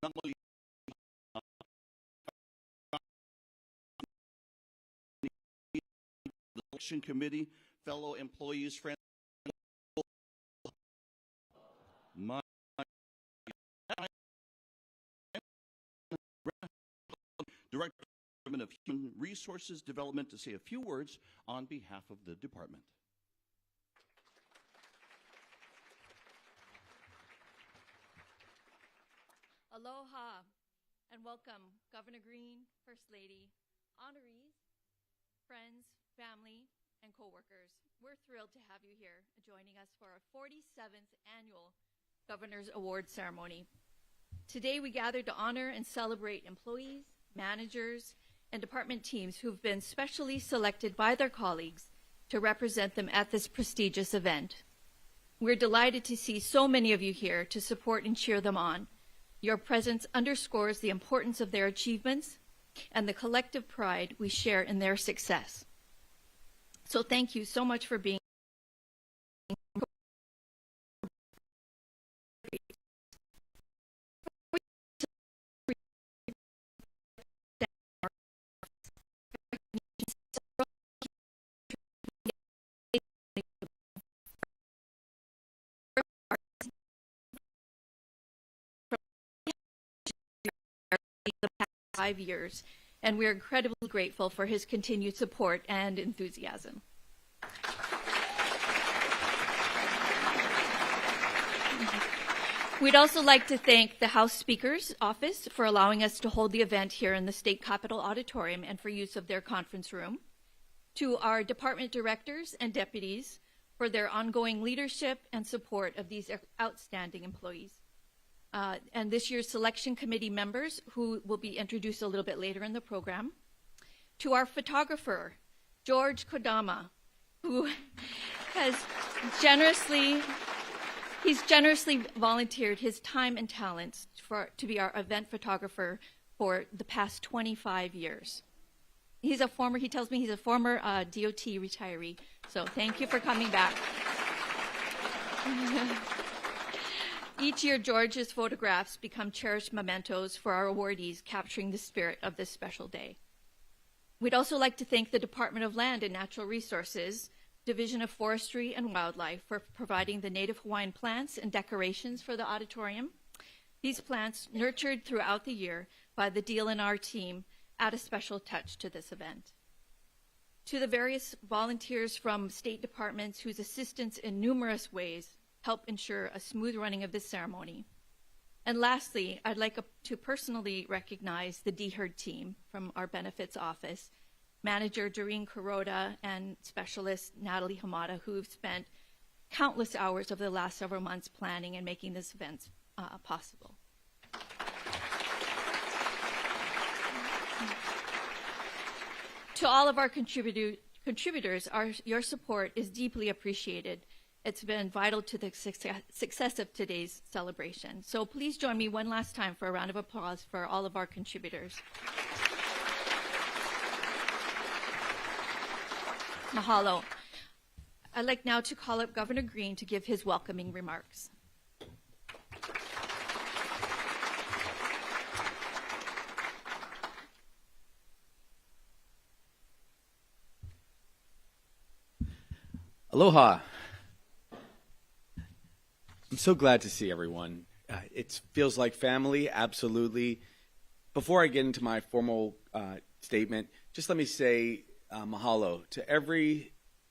not only the election committee, fellow employees, friends, my Director of Human Resources Development to say a few words on behalf of the department. Aloha and welcome, Governor Green, First Lady, honorees, friends, family, and coworkers. We're thrilled to have you here joining us for our 47th annual Governor's Award ceremony. Today we gather to honor and celebrate employees, managers, and department teams who've been specially selected by their colleagues to represent them at this prestigious event. We're delighted to see so many of you here to support and cheer them on. Your presence underscores the importance of their achievements and the collective pride we share in their success. So thank you so much for being the past 5 years, and we're incredibly grateful for his continued support and enthusiasm. We'd also like to thank the House Speaker's Office for allowing us to hold the event here in the State Capitol Auditorium and for use of their conference room, to our department directors and deputies for their ongoing leadership and support of these outstanding employees. And this year's selection committee members, who will be introduced a little bit later in the program, to our photographer, George Kodama, who has generously volunteered his time and talents to be our event photographer for the past 25 years. He tells me he's a former DOT retiree, so thank you for coming back. Each year, George's photographs become cherished mementos for our awardees, capturing the spirit of this special day. We'd also like to thank the Department of Land and Natural Resources, Division of Forestry and Wildlife, for providing the native Hawaiian plants and decorations for the auditorium. These plants, nurtured throughout the year by the DLNR team, add a special touch to this event. To the various volunteers from state departments whose assistance in numerous ways help ensure a smooth running of this ceremony. And lastly, I'd like to personally recognize the DHERD team from our benefits office, Manager Doreen Kuroda and Specialist Natalie Hamada, who've spent countless hours over the last several months planning and making this event possible. To all of our contributors, your support is deeply appreciated. It's been vital to the success of today's celebration. So please join me one last time for a round of applause for all of our contributors. Mahalo. I'd like now to call up Governor Green to give his welcoming remarks. Aloha. I'm so glad to see everyone. It feels like family, absolutely. Before I get into my formal statement, just let me say mahalo to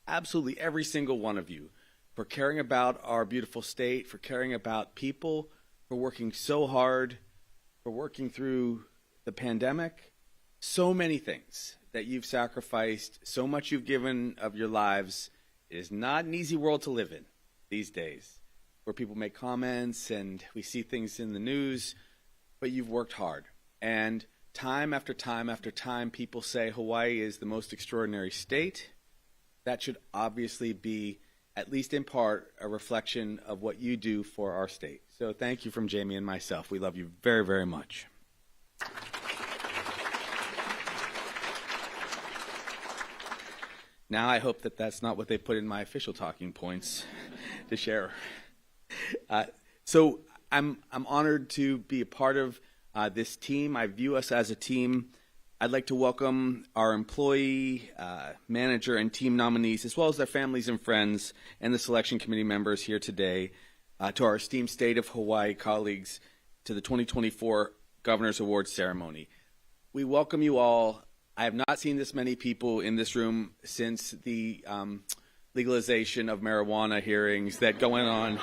absolutely every single one of you for caring about our beautiful state, for caring about people, for working so hard, for working through the pandemic. So many things that you've sacrificed, so much you've given of your lives. It is not an easy world to live in these days, where people make comments and we see things in the news, but you've worked hard. And time after time after time, people say Hawaii is the most extraordinary state. That should obviously be, at least in part, a reflection of what you do for our state. So thank you from Jamie and myself. We love you very, very much. Now I hope that that's not what they put in my official talking points to share. So I'm honored to be a part of this team. I view us as a team. I'd like to welcome our employee, manager, and team nominees, as well as their families and friends, and the selection committee members here today, to our esteemed State of Hawaii colleagues, to the 2024 Governor's Awards ceremony. We welcome you all. I have not seen this many people in this room since the legalization of marijuana hearings that going on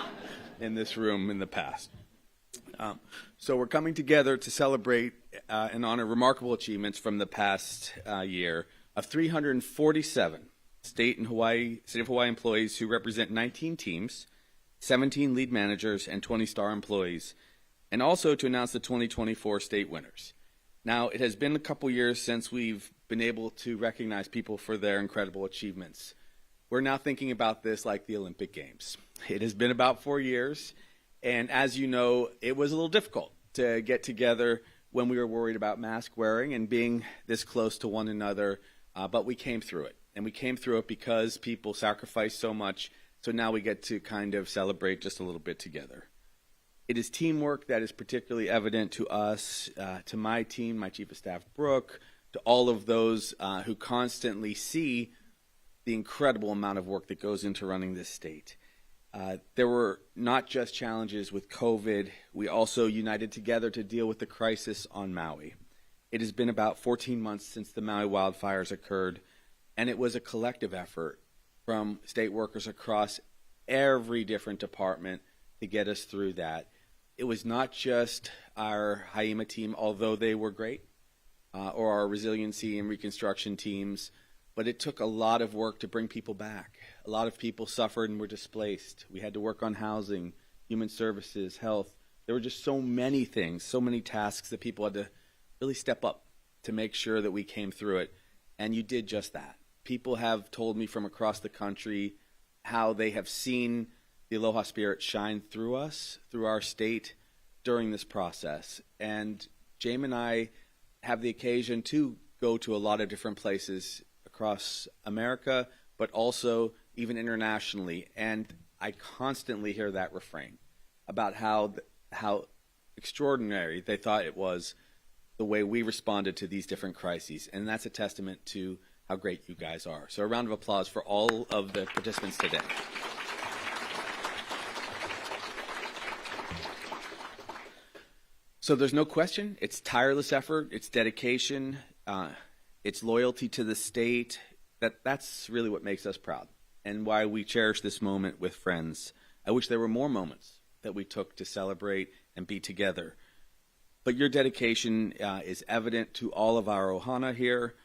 in this room in the past. So we're coming together to celebrate and honor remarkable achievements from the past year of 347 state of Hawaii employees who represent 19 teams, 17 lead managers, and 20 star employees, and also to announce the 2024 state winners. Now, it has been a couple years since we've been able to recognize people for their incredible achievements. We're now thinking about this like the Olympic Games. It has been about 4 years, and as you know, it was a little difficult to get together when we were worried about mask wearing and being this close to one another, but we came through it. And we came through it because people sacrificed so much, so now we get to kind of celebrate just a little bit together. It is teamwork that is particularly evident to us, to my team, my Chief of Staff, Brooke, to all of those who constantly see the incredible amount of work that goes into running this state. There were not just challenges with COVID, we also united together to deal with the crisis on Maui. It has been about 14 months since the Maui wildfires occurred, and it was a collective effort from state workers across every different department to get us through that. It was not just our HIEMA team, although they were great, or our resiliency and reconstruction teams, but it took a lot of work to bring people back. A lot of people suffered and were displaced. We had to work on housing, human services, health. There were just so many things, so many tasks that people had to really step up to make sure that we came through it. And you did just that. People have told me from across the country how they have seen the Aloha spirit shine through us, through our state, during this process. And James and I have the occasion to go to a lot of different places across America, but also even internationally. And I constantly hear that refrain about how extraordinary they thought it was the way we responded to these different crises. And that's a testament to how great you guys are. So a round of applause for all of the participants today. So there's no question, it's tireless effort, it's dedication, it's loyalty to the state. That's really what makes us proud and why we cherish this moment with friends. I wish there were more moments that we took to celebrate and be together. But your dedication is evident to all of our ohana here,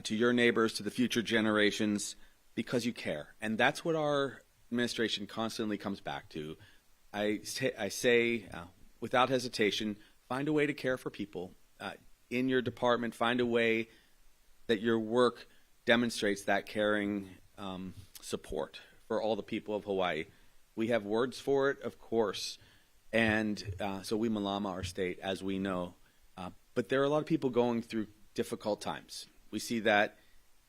to your neighbors, to the future generations, because you care. And that's what our administration constantly comes back to. I say without hesitation, find a way to care for people in your department. Find a way that your work demonstrates that caring support for all the people of Hawaii. We have words for it, of course, and so we malama our state, as we know. But there are a lot of people going through difficult times. We see that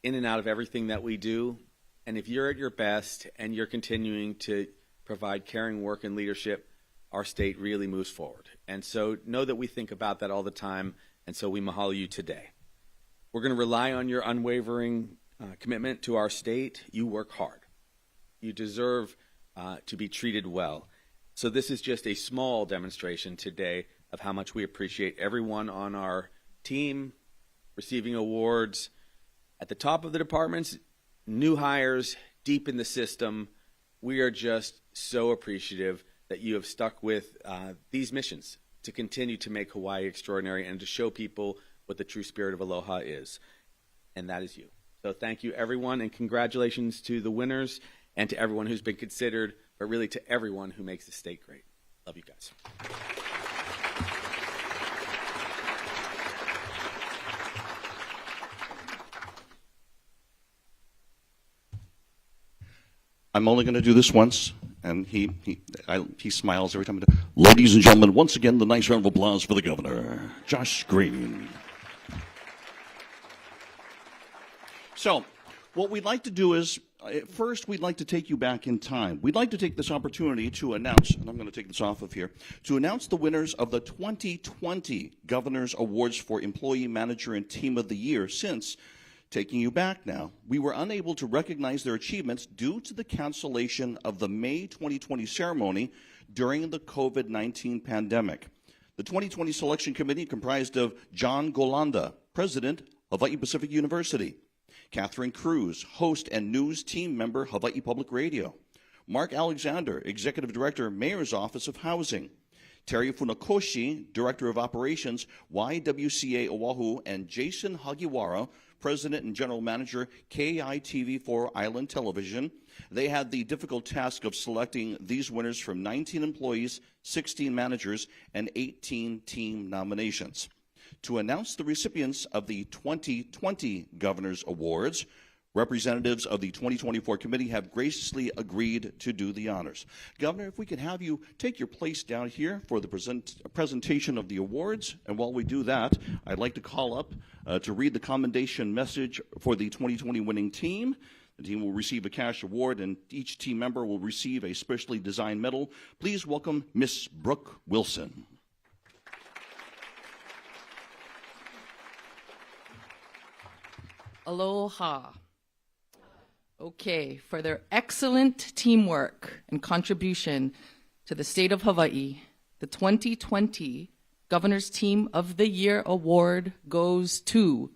in and out of everything that we do. And if you're at your best and you're continuing to provide caring work and leadership, our state really moves forward. And so know that we think about that all the time, and so we mahalo you today. We're going to rely on your unwavering commitment to our state. You work hard. You deserve to be treated well. So this is just a small demonstration today of how much we appreciate everyone on our team receiving awards. At the top of the departments, new hires deep in the system. We are just so appreciative that you have stuck with these missions to continue to make Hawaii extraordinary and to show people what the true spirit of Aloha is. And that is you. So thank you, everyone, and congratulations to the winners and to everyone who's been considered, but really to everyone who makes the state great. Love you guys. I'm only going to do this once, and he smiles every time. Ladies and gentlemen, once again, the nice round of applause for the governor, Josh Green. So, What we'd like to do is, first, we'd like to take you back in time. We'd like to take this opportunity to announce, and I'm going to take this off of here, to announce the winners of the 2020 Governor's Awards for Employee, Manager, and Team of the Year. Since, taking you back now, we were unable to recognize their achievements due to the cancellation of the May 2020 ceremony during the COVID-19 pandemic. The 2020 selection committee comprised of John Golanda, President, Hawaii Pacific University; Catherine Cruz, host and news team member, Hawaii Public Radio; Mark Alexander, Executive Director, Mayor's Office of Housing; Terry Funakoshi, Director of Operations, YWCA Oahu; and Jason Hagiwara, President and General Manager, KITV4 Island Television. They had the difficult task of selecting these winners from 19 employees, 16 managers, and 18 team nominations. To announce the recipients of the 2020 Governor's Awards, representatives of the 2024 committee have graciously agreed to do the honors. Governor, if we could have you take your place down here for the presentation of the awards. And while we do that, I'd like to call up to read the commendation message for the 2020 winning team. The team will receive a cash award, and each team member will receive a specially designed medal. Please welcome Miss Brooke Wilson. Aloha. Okay, for their excellent teamwork and contribution to the state of Hawaii, the 2020 Governor's Team of the Year Award goes to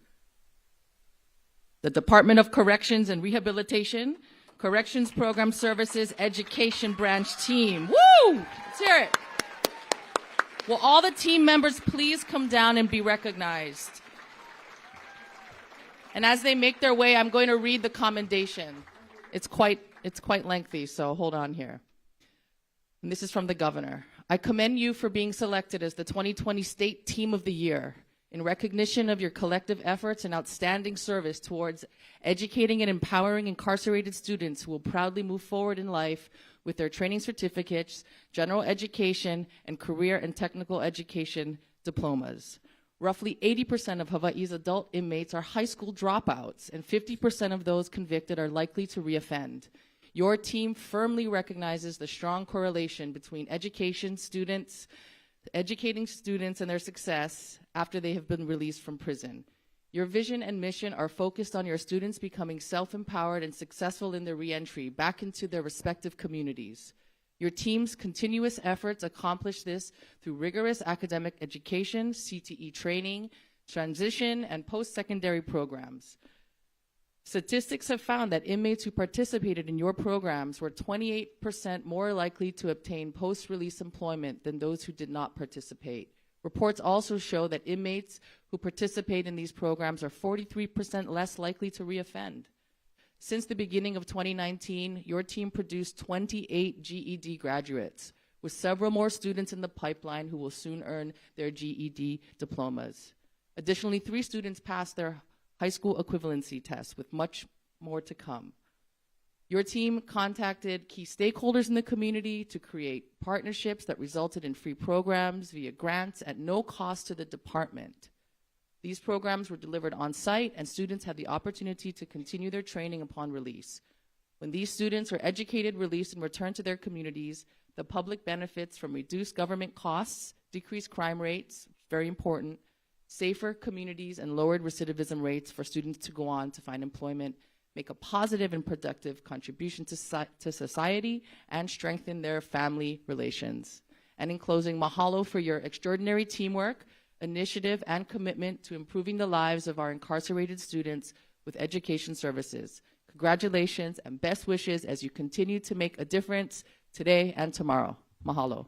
the Department of Corrections and Rehabilitation, Corrections Program Services Education Branch Team. Woo! Let's hear it. Will all the team members please come down and be recognized? And as they make their way, I'm going to read the commendation. It's quite lengthy, so hold on here. And this is from the governor. I commend you for being selected as the 2020 State Team of the Year in recognition of your collective efforts and outstanding service towards educating and empowering incarcerated students who will proudly move forward in life with their training certificates, general education, and career and technical education diplomas. Roughly 80% of Hawaii's adult inmates are high school dropouts, and 50% of those convicted are likely to reoffend. Your team firmly recognizes the strong correlation between educating students and their success after they have been released from prison. Your vision and mission are focused on your students becoming self-empowered and successful in their reentry back into their respective communities. Your team's continuous efforts accomplish this through rigorous academic education, CTE training, transition, and post-secondary programs. Statistics have found that inmates who participated in your programs were 28% more likely to obtain post-release employment than those who did not participate. Reports also show that inmates who participate in these programs are 43% less likely to reoffend. Since the beginning of 2019, your team produced 28 GED graduates, with several more students in the pipeline who will soon earn their GED diplomas. Additionally, 3 students passed their high school equivalency test, with much more to come. Your team contacted key stakeholders in the community to create partnerships that resulted in free programs via grants at no cost to the department. These programs were delivered on site, and students had the opportunity to continue their training upon release. When these students are educated, released, and returned to their communities, the public benefits from reduced government costs, decreased crime rates, very important, safer communities, and lowered recidivism rates for students to go on to find employment, make a positive and productive contribution to society, and strengthen their family relations. And in closing, mahalo for your extraordinary teamwork, initiative, and commitment to improving the lives of our incarcerated students with education services. Congratulations and best wishes as you continue to make a difference today and tomorrow. Mahalo.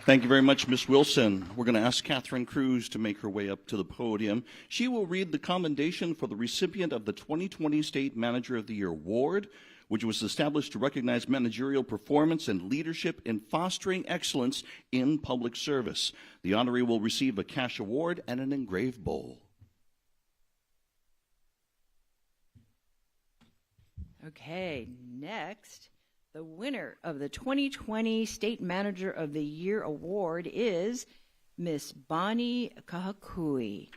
Thank you very much, Ms. Wilson. We're going to ask Catherine Cruz to make her way up to the podium. She will read the commendation for the recipient of the 2020 State Manager of the Year Award, which was established to recognize managerial performance and leadership in fostering excellence in public service. The honoree will receive a cash award and an engraved bowl. Okay, next, the winner of the 2020 State Manager of the Year Award is Miss Bonnie Kahakui.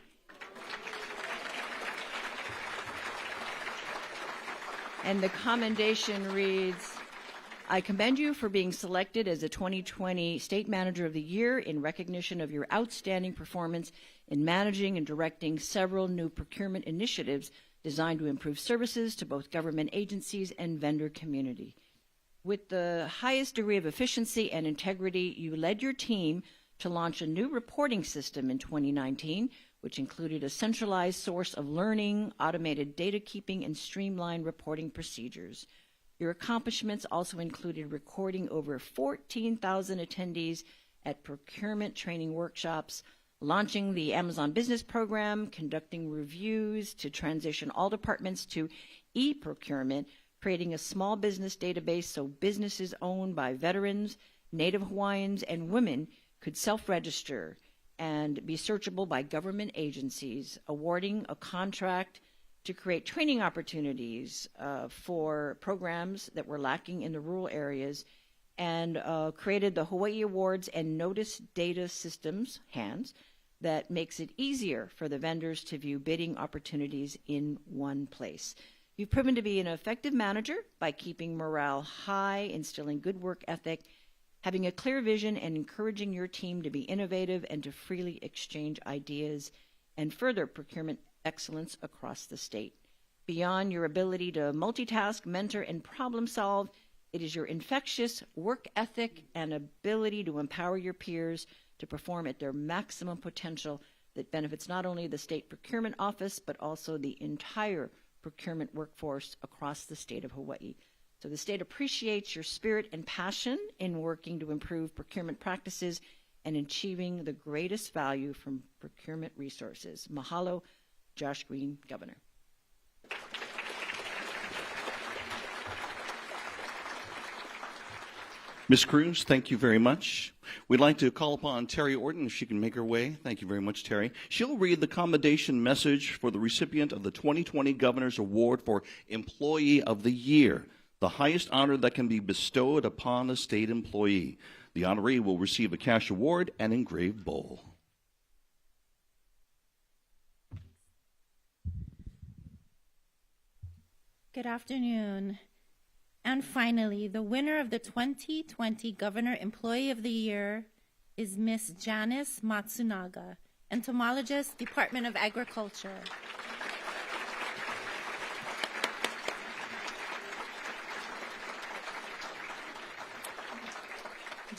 And the commendation reads, I commend you for being selected as the 2020 State Manager of the Year in recognition of your outstanding performance in managing and directing several new procurement initiatives designed to improve services to both government agencies and vendor community. With the highest degree of efficiency and integrity, you led your team to launch a new reporting system in 2019, which included a centralized source of learning, automated data keeping, and streamlined reporting procedures. Your accomplishments also included recording over 14,000 attendees at procurement training workshops, launching the Amazon Business Program, conducting reviews to transition all departments to e-procurement, creating a small business database so businesses owned by veterans, Native Hawaiians, and women could self-register and be searchable by government agencies, awarding a contract to create training opportunities for programs that were lacking in the rural areas, and created the Hawaii Awards and Notice Data Systems, HANDS, that makes it easier for the vendors to view bidding opportunities in one place. You've proven to be an effective manager by keeping morale high, instilling good work ethic, having a clear vision, and encouraging your team to be innovative and to freely exchange ideas and further procurement excellence across the state. Beyond your ability to multitask, mentor, and problem solve, it is your infectious work ethic and ability to empower your peers to perform at their maximum potential that benefits not only the State Procurement Office, but also the entire procurement workforce across the state of Hawaii. So the state appreciates your spirit and passion in working to improve procurement practices and achieving the greatest value from procurement resources. Mahalo, Josh Green, Governor. Ms. Cruz, thank you very much. We'd like to call upon Terry Orton if she can make her way. Thank you very much, Terry. She'll read the commendation message for the recipient of the 2020 Governor's Award for Employee of the Year, the highest honor that can be bestowed upon a state employee. The honoree will receive a cash award and engraved bowl. Good afternoon. And finally, the winner of the 2020 Governor Employee of the Year is Miss Janice Matsunaga, entomologist, Department of Agriculture.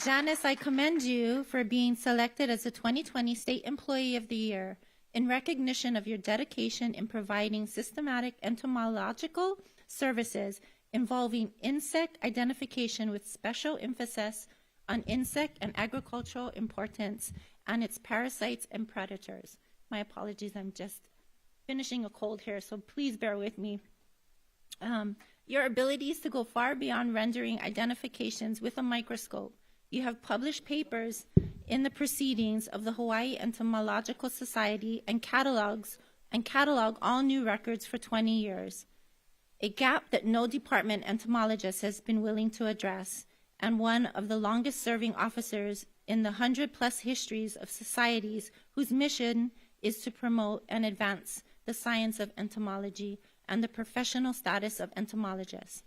Janice, I commend you for being selected as the 2020 State Employee of the Year in recognition of your dedication in providing systematic entomological services involving insect identification with special emphasis on insect and agricultural importance and its parasites and predators. My apologies, I'm just finishing a cold here, so please bear with me. Your abilities to go far beyond rendering identifications with a microscope. You have published papers in the proceedings of the Hawaii Entomological Society and catalog all new records for 20 years. A gap that no department entomologist has been willing to address, and one of the longest serving officers in the 100+ histories of societies whose mission is to promote and advance the science of entomology and the professional status of entomologists.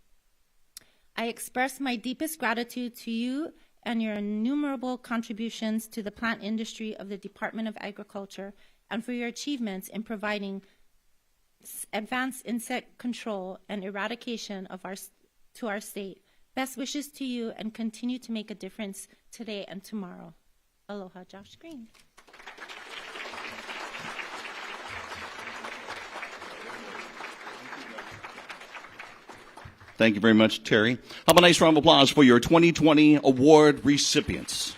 I express my deepest gratitude to you and your innumerable contributions to the plant industry of the Department of Agriculture, and for your achievements in providing advanced insect control and eradication to our state. Best wishes to you, and continue to make a difference today and tomorrow. Aloha, Josh Green. Thank you very much, Terry. How about a nice round of applause for your 2020 award recipients?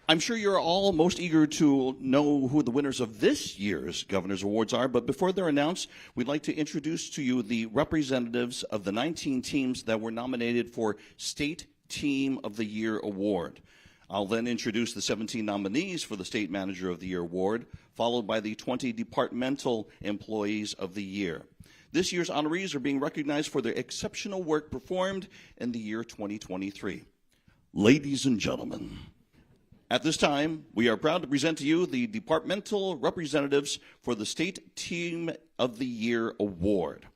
I'm sure you're all most eager to know who the winners of this year's Governor's Awards are, but before they're announced, we'd like to introduce to you the representatives of the 19 teams that were nominated for State Team of the Year Award. I'll then introduce the 17 nominees for the State Manager of the Year Award, followed by the 20 Departmental Employees of the Year. This year's honorees are being recognized for their exceptional work performed in the year 2023. Ladies and gentlemen, at this time, we are proud to present to you the departmental representatives for the State Team of the Year Award.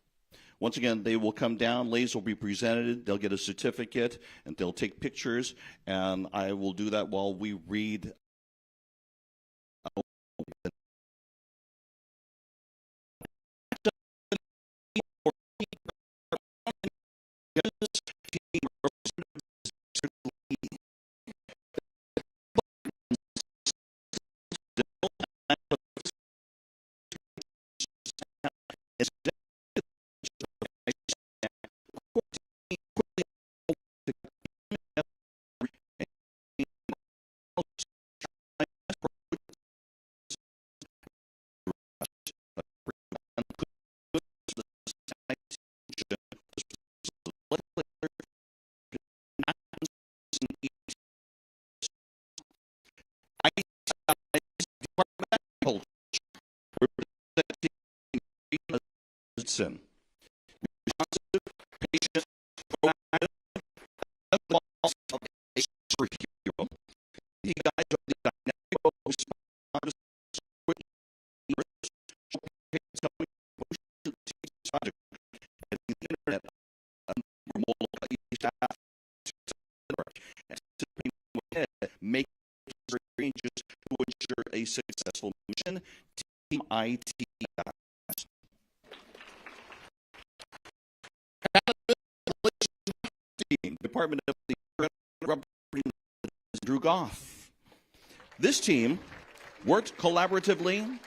Once again, they will come down, ladies will be presented, they'll get a certificate, and they'll take pictures, and I will do that while we read Responsive, patient, proactive, a superhero. You guys are the dynamic response and the internet make changes to ensure a successful mission. Team IT. Department of the Drew Goff. This team worked collaboratively,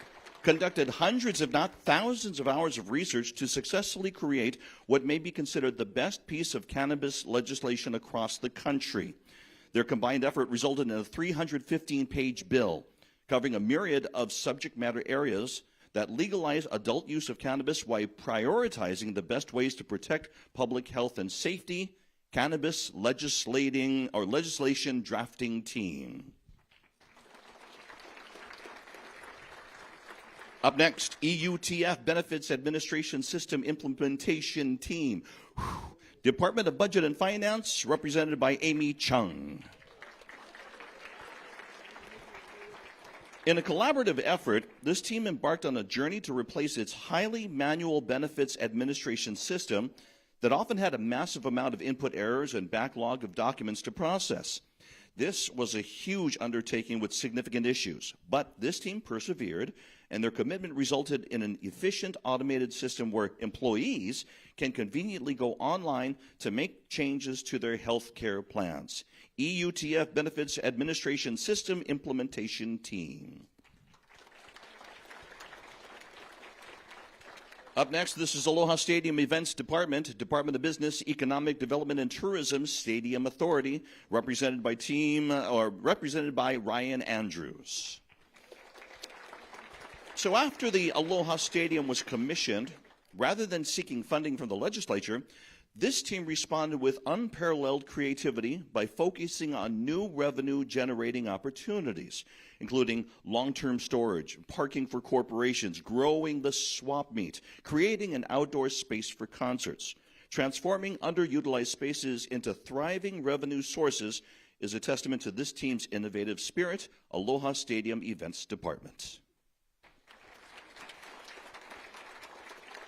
conducted hundreds, if not thousands, of hours of research to successfully create what may be considered the best piece of cannabis legislation across the country. Their combined effort resulted in a 315-page bill covering a myriad of subject matter areas that legalize adult use of cannabis while prioritizing the best ways to protect public health and safety. Cannabis legislation drafting team. Up next, EUTF Benefits Administration System Implementation Team. Department of Budget and Finance, represented by Amy Chung. In a collaborative effort, this team embarked on a journey to replace its highly manual benefits administration system that often had a massive amount of input errors and backlog of documents to process. This was a huge undertaking with significant issues, but this team persevered, and their commitment resulted in an efficient, automated system where employees can conveniently go online to make changes to their health care plans. EUTF Benefits Administration System Implementation Team. Up next, this is Aloha Stadium Events Department, Department of Business, Economic Development and Tourism, Stadium Authority, represented by Ryan Andrews. So after the Aloha Stadium was commissioned, rather than seeking funding from the legislature, this team responded with unparalleled creativity by focusing on new revenue-generating opportunities, including long-term storage, parking for corporations, growing the swap meet, creating an outdoor space for concerts. Transforming underutilized spaces into thriving revenue sources is a testament to this team's innovative spirit. Aloha Stadium Events Department.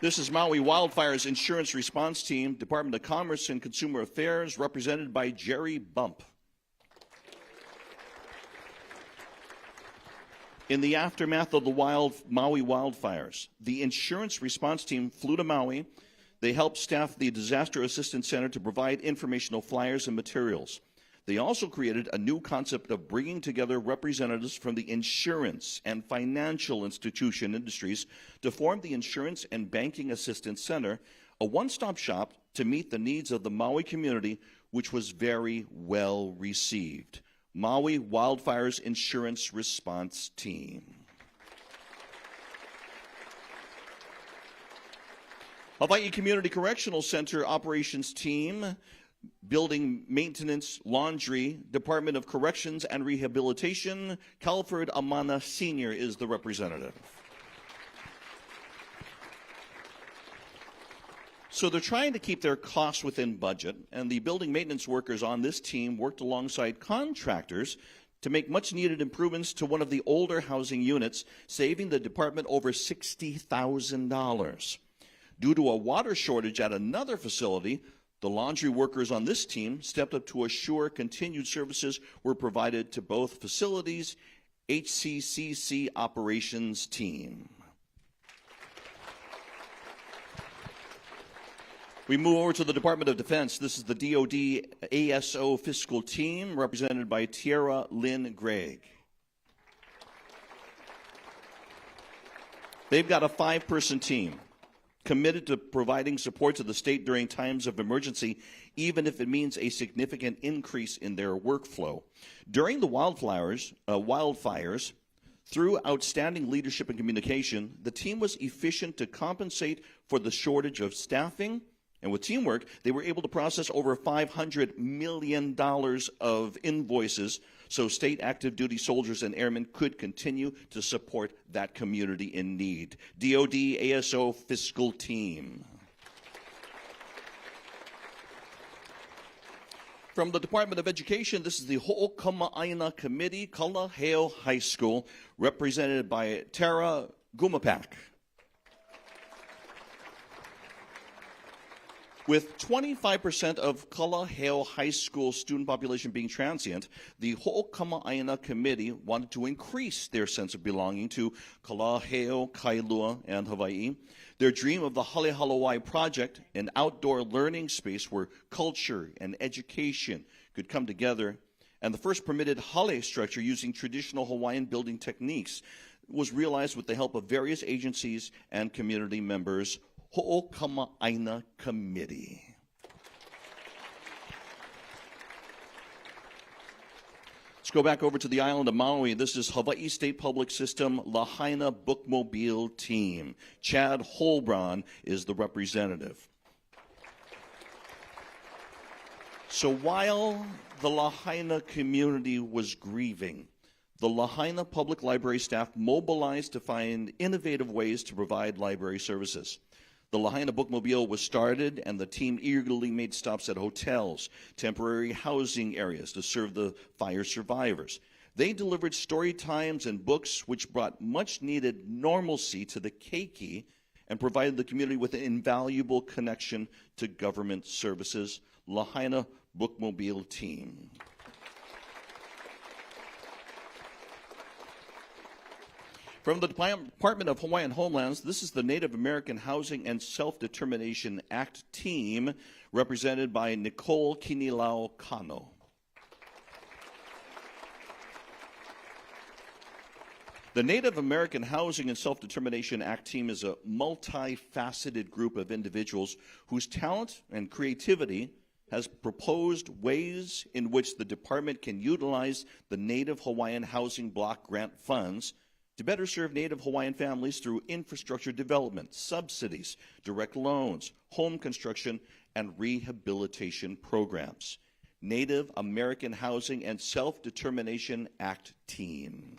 This is Maui Wildfire's Insurance Response Team, Department of Commerce and Consumer Affairs, represented by Jerry Bump. In the aftermath of the Maui wildfires, the Insurance Response Team flew to Maui. They helped staff the Disaster Assistance Center to provide informational flyers and materials. They also created a new concept of bringing together representatives from the insurance and financial institution industries to form the Insurance and Banking Assistance Center, a one-stop shop to meet the needs of the Maui community, which was very well received. Maui Wildfires Insurance Response Team. Hawaii Community Correctional Center Operations Team, Building Maintenance, Laundry, Department of Corrections and Rehabilitation, Calford Amana Sr. is the representative. So they're trying to keep their costs within budget, and the building maintenance workers on this team worked alongside contractors to make much-needed improvements to one of the older housing units, saving the department over $60,000. Due to a water shortage at another facility, the laundry workers on this team stepped up to assure continued services were provided to both facilities' HCCC operations team. We move over to the Department of Defense. This is the DoD ASO fiscal team, represented by Tiara Lynn Gregg. They've got a 5-person team committed to providing support to the state during times of emergency, even if it means a significant increase in their workflow. During the wildfires, through outstanding leadership and communication, the team was efficient to compensate for the shortage of staffing. And with teamwork, they were able to process over $500 million of invoices so state active duty soldiers and airmen could continue to support that community in need. DoD ASO fiscal team. From the Department of Education, this is the Ho'okama'aina Committee, Kalaheo High School, represented by Tara Gumapak. With 25% of Kalaheo High School student population being transient, the Ho'okama'aina Committee wanted to increase their sense of belonging to Kalaheo, Kailua, and Hawaii. Their dream of the Hale Halawai Project, an outdoor learning space where culture and education could come together, and the first permitted hale structure using traditional Hawaiian building techniques, was realized with the help of various agencies and community members. Ho'okama'aina Committee. Let's go back over to the island of Maui. This is Hawaii State Public System Lahaina Bookmobile Team. Chad Holbron is the representative. So while the Lahaina community was grieving, the Lahaina Public Library staff mobilized to find innovative ways to provide library services. The Lahaina Bookmobile was started, and the team eagerly made stops at hotels, temporary housing areas to serve the fire survivors. They delivered story times and books which brought much-needed normalcy to the keiki and provided the community with an invaluable connection to government services. Lahaina Bookmobile team. From the Department of Hawaiian Homelands, this is the Native American Housing and Self-Determination Act team, represented by Nicole Kinilau Kano. The Native American Housing and Self-Determination Act team is a multifaceted group of individuals whose talent and creativity has proposed ways in which the department can utilize the Native Hawaiian Housing Block Grant funds to better serve Native Hawaiian families through infrastructure development, subsidies, direct loans, home construction, and rehabilitation programs. Native American Housing and Self-Determination Act team.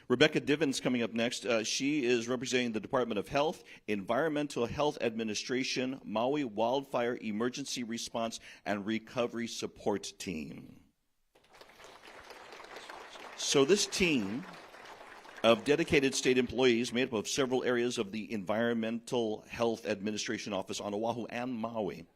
Rebecca Divins coming up next. She is representing the Department of Health, Environmental Health Administration, Maui Wildfire Emergency Response and Recovery Support Team. So this team of dedicated state employees made up of several areas of the Environmental Health Administration Office on Oahu and Maui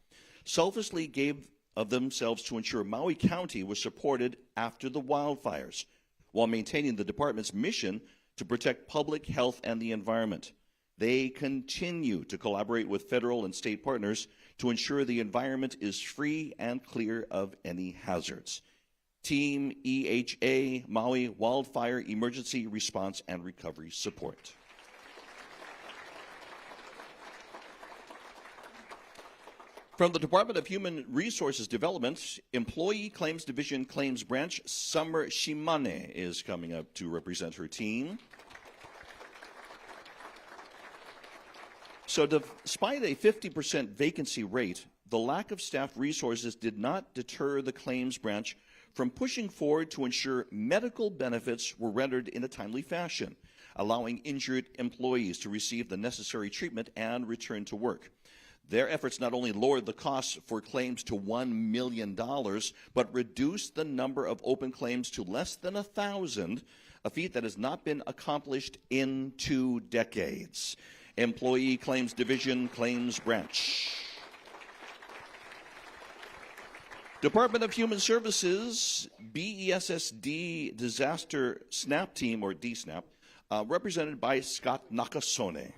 selflessly gave of themselves to ensure Maui County was supported after the wildfires, while maintaining the department's mission to protect public health and the environment. They continue to collaborate with federal and state partners to ensure the environment is free and clear of any hazards. Team EHA, Maui Wildfire Emergency Response and Recovery Support. From the Department of Human Resources Development, Employee Claims Division Claims Branch, Summer Shimane is coming up to represent her team. So despite a 50% vacancy rate, the lack of staff resources did not deter the claims branch from pushing forward to ensure medical benefits were rendered in a timely fashion. allowing injured employees to receive the necessary treatment and return to work. Their efforts not only lowered the costs for claims to $1 million, but reduced the number of open claims to less than 1,000, a feat that has not been accomplished in 2 decades. Employee Claims Division Claims Branch. Department of Human Services, BESSD Disaster SNAP Team, or DSNAP, represented by Scott Nakasone.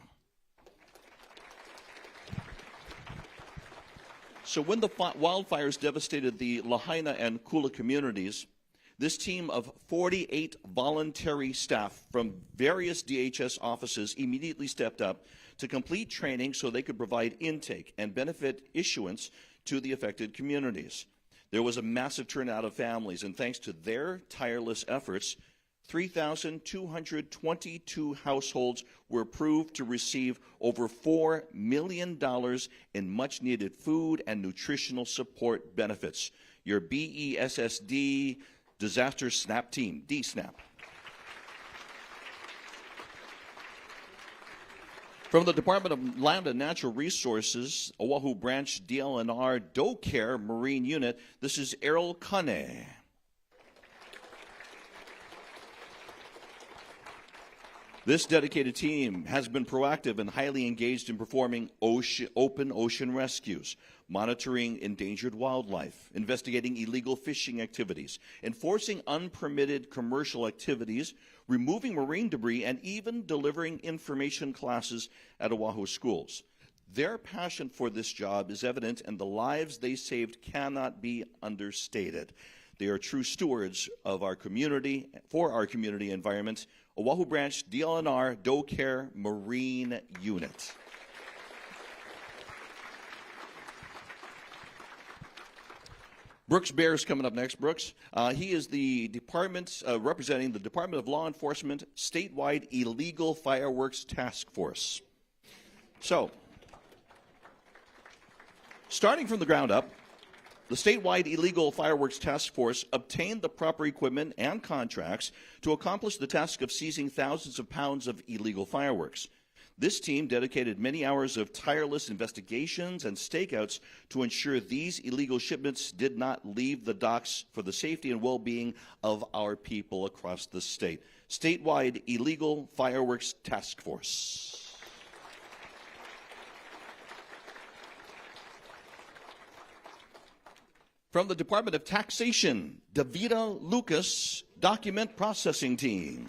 So when the wildfires devastated the Lahaina and Kula communities, this team of 48 voluntary staff from various DHS offices immediately stepped up to complete training so they could provide intake and benefit issuance to the affected communities. There was a massive turnout of families, and thanks to their tireless efforts, 3,222 households were approved to receive over $4 million in much-needed food and nutritional support benefits. Your BESSD Disaster SNAP Team, DSNAP. From the Department of Land and Natural Resources, Oahu Branch DLNR DoCare Marine Unit, this is Errol Kane. This dedicated team has been proactive and highly engaged in performing open ocean rescues, monitoring endangered wildlife, investigating illegal fishing activities, enforcing unpermitted commercial activities, removing marine debris, and even delivering information classes at Oahu schools. Their passion for this job is evident, and the lives they saved cannot be understated. They are true stewards of our community, for our community environment. Oahu Branch DLNR DoCare Marine Unit. Brooks Bear's coming up next. Brooks, he is the department representing the Department of Law Enforcement statewide illegal fireworks task force. So, starting from the ground up, the statewide illegal fireworks task force obtained the proper equipment and contracts to accomplish the task of seizing thousands of pounds of illegal fireworks. This team dedicated many hours of tireless investigations and stakeouts to ensure these illegal shipments did not leave the docks for the safety and well-being of our people across the state. Statewide Illegal Fireworks Task Force. From the Department of Taxation, Davida Lucas Document Processing Team.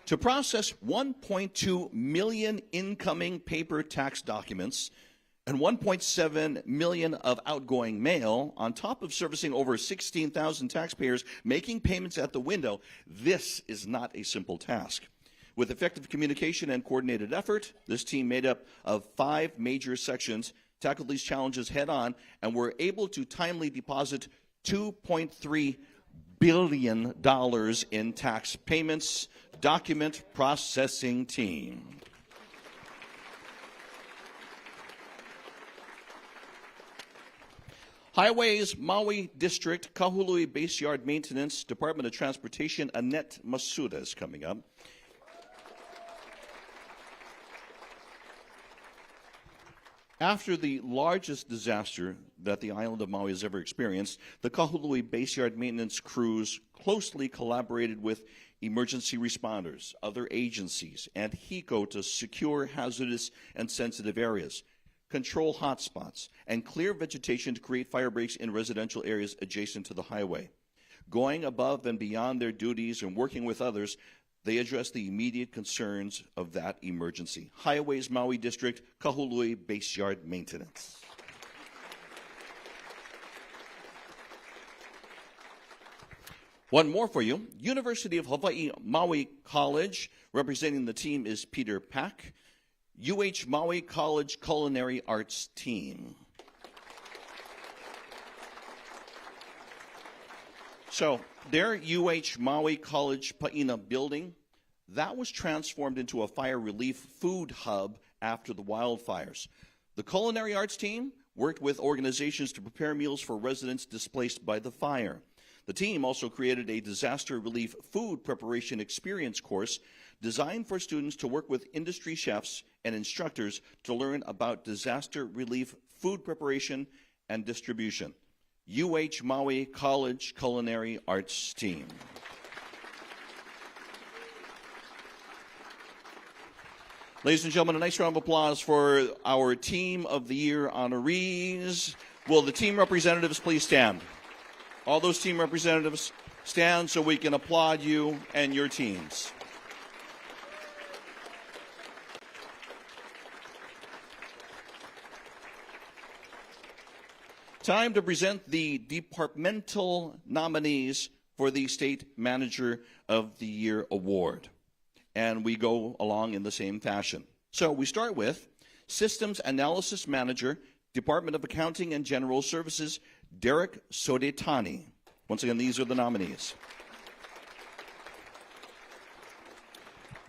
To process 1.2 million incoming paper tax documents and 1.7 million of outgoing mail, on top of servicing over 16,000 taxpayers making payments at the window, this is not a simple task. With effective communication and coordinated effort, this team made up of 5 major sections tackled these challenges head on and were able to timely deposit $2.3 billion in tax payments. Document Processing Team. Highways Maui District Kahului Base Yard Maintenance Department of Transportation, Annette Masuda is coming up. After the largest disaster that the island of Maui has ever experienced, the Kahului Base Yard maintenance crews closely collaborated with emergency responders, other agencies, and HECO to secure hazardous and sensitive areas, control hotspots, and clear vegetation to create fire breaks in residential areas adjacent to the highway. Going above and beyond their duties and working with others, they address the immediate concerns of that emergency. Highways Maui District, Kahului Base Yard Maintenance. One more for you. University of Hawaii Maui College, representing the team is Peter Pack. UH Maui College Culinary Arts Team. So their UH Maui College Paina building, that was transformed into a fire relief food hub after the wildfires. The Culinary Arts team worked with organizations to prepare meals for residents displaced by the fire. The team also created a disaster relief food preparation experience course designed for students to work with industry chefs and instructors to learn about disaster relief food preparation and distribution. UH Maui College Culinary Arts Team. Ladies and gentlemen, a nice round of applause for our Team of the Year honorees. Will the team representatives please stand? All those team representatives stand so we can applaud you and your teams. Time to present the departmental nominees for the State Manager of the Year Award. And we go along in the same fashion. So we start with Systems Analysis Manager, Department of Accounting and General Services, Derek Sodetani. Once again, these are the nominees.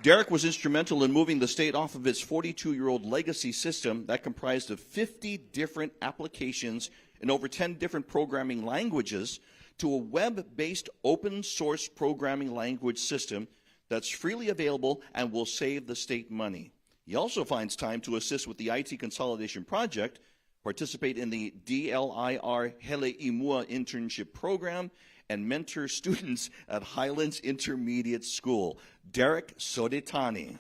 Derek was instrumental in moving the state off of its 42-year-old legacy system that comprised of 50 different applications in over 10 different programming languages to a web-based open-source programming language system that's freely available and will save the state money. He also finds time to assist with the IT consolidation project, participate in the DLIR Hele Imua internship program, and mentor students at Highlands Intermediate School. Derek Sodetani.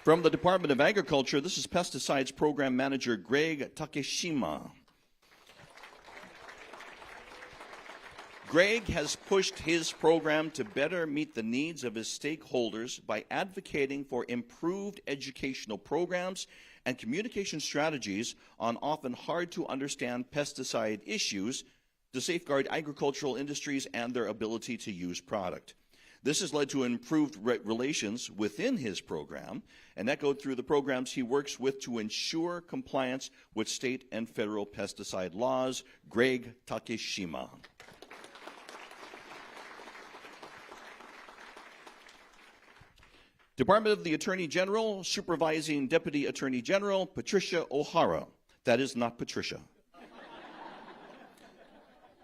From the Department of Agriculture, this is Pesticides Program Manager Greg Takeshima. Greg has pushed his program to better meet the needs of his stakeholders by advocating for improved educational programs and communication strategies on often hard-to-understand pesticide issues to safeguard agricultural industries and their ability to use product. This has led to improved relations within his program and echoed through the programs he works with to ensure compliance with state and federal pesticide laws. Greg Takeshima. Department of the Attorney General, Supervising Deputy Attorney General, Patricia O'Hara. That is not Patricia.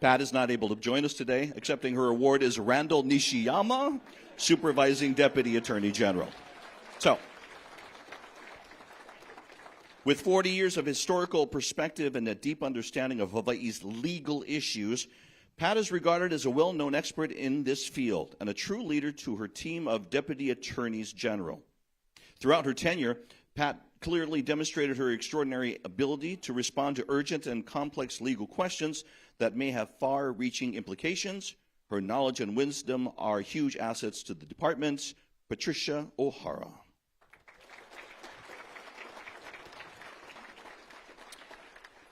Pat is not able to join us today. Accepting her award is Randall Nishiyama, Supervising Deputy Attorney General. So, with 40 years of historical perspective and a deep understanding of Hawaii's legal issues, Pat is regarded as a well-known expert in this field and a true leader to her team of Deputy Attorneys General. Throughout her tenure, Pat clearly demonstrated her extraordinary ability to respond to urgent and complex legal questions that may have far-reaching implications. Her knowledge and wisdom are huge assets to the department. Patricia O'Hara.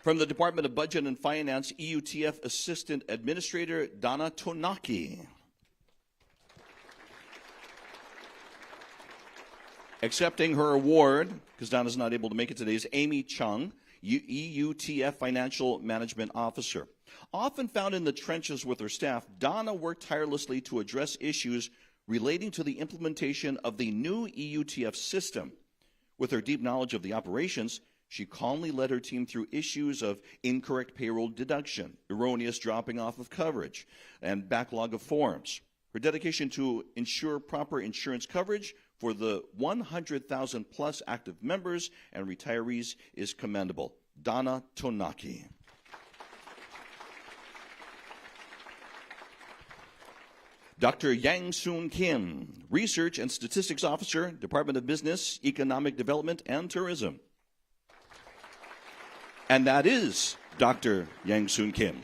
From the Department of Budget and Finance, EUTF Assistant Administrator Donna Tonaki. Accepting her award, because Donna's not able to make it today, is Amy Chung, EUTF Financial Management Officer. Often found in the trenches with her staff, Donna worked tirelessly to address issues relating to the implementation of the new EUTF system. With her deep knowledge of the operations, she calmly led her team through issues of incorrect payroll deduction, erroneous dropping off of coverage, and backlog of forms. Her dedication to ensure proper insurance coverage for the 100,000 plus active members and retirees is commendable. Donna Tonaki. Dr. Yang Soon Kim, Research and Statistics Officer, Department of Business, Economic Development, and Tourism. And that is Dr. Yang Soon Kim.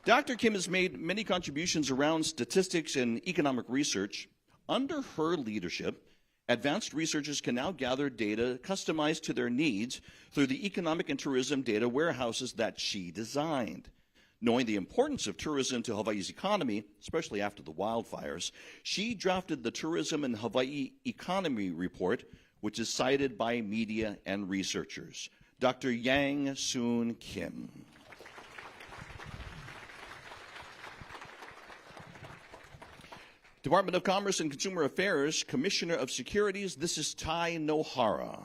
Dr. Kim has made many contributions around statistics and economic research. Under her leadership, advanced researchers can now gather data customized to their needs through the economic and tourism data warehouses that she designed. Knowing the importance of tourism to Hawaii's economy, especially after the wildfires, she drafted the Tourism and Hawaii Economy Report, which is cited by media and researchers. Dr. Yang Soon Kim. Department of Commerce and Consumer Affairs, Commissioner of Securities, this is Tai Nohara.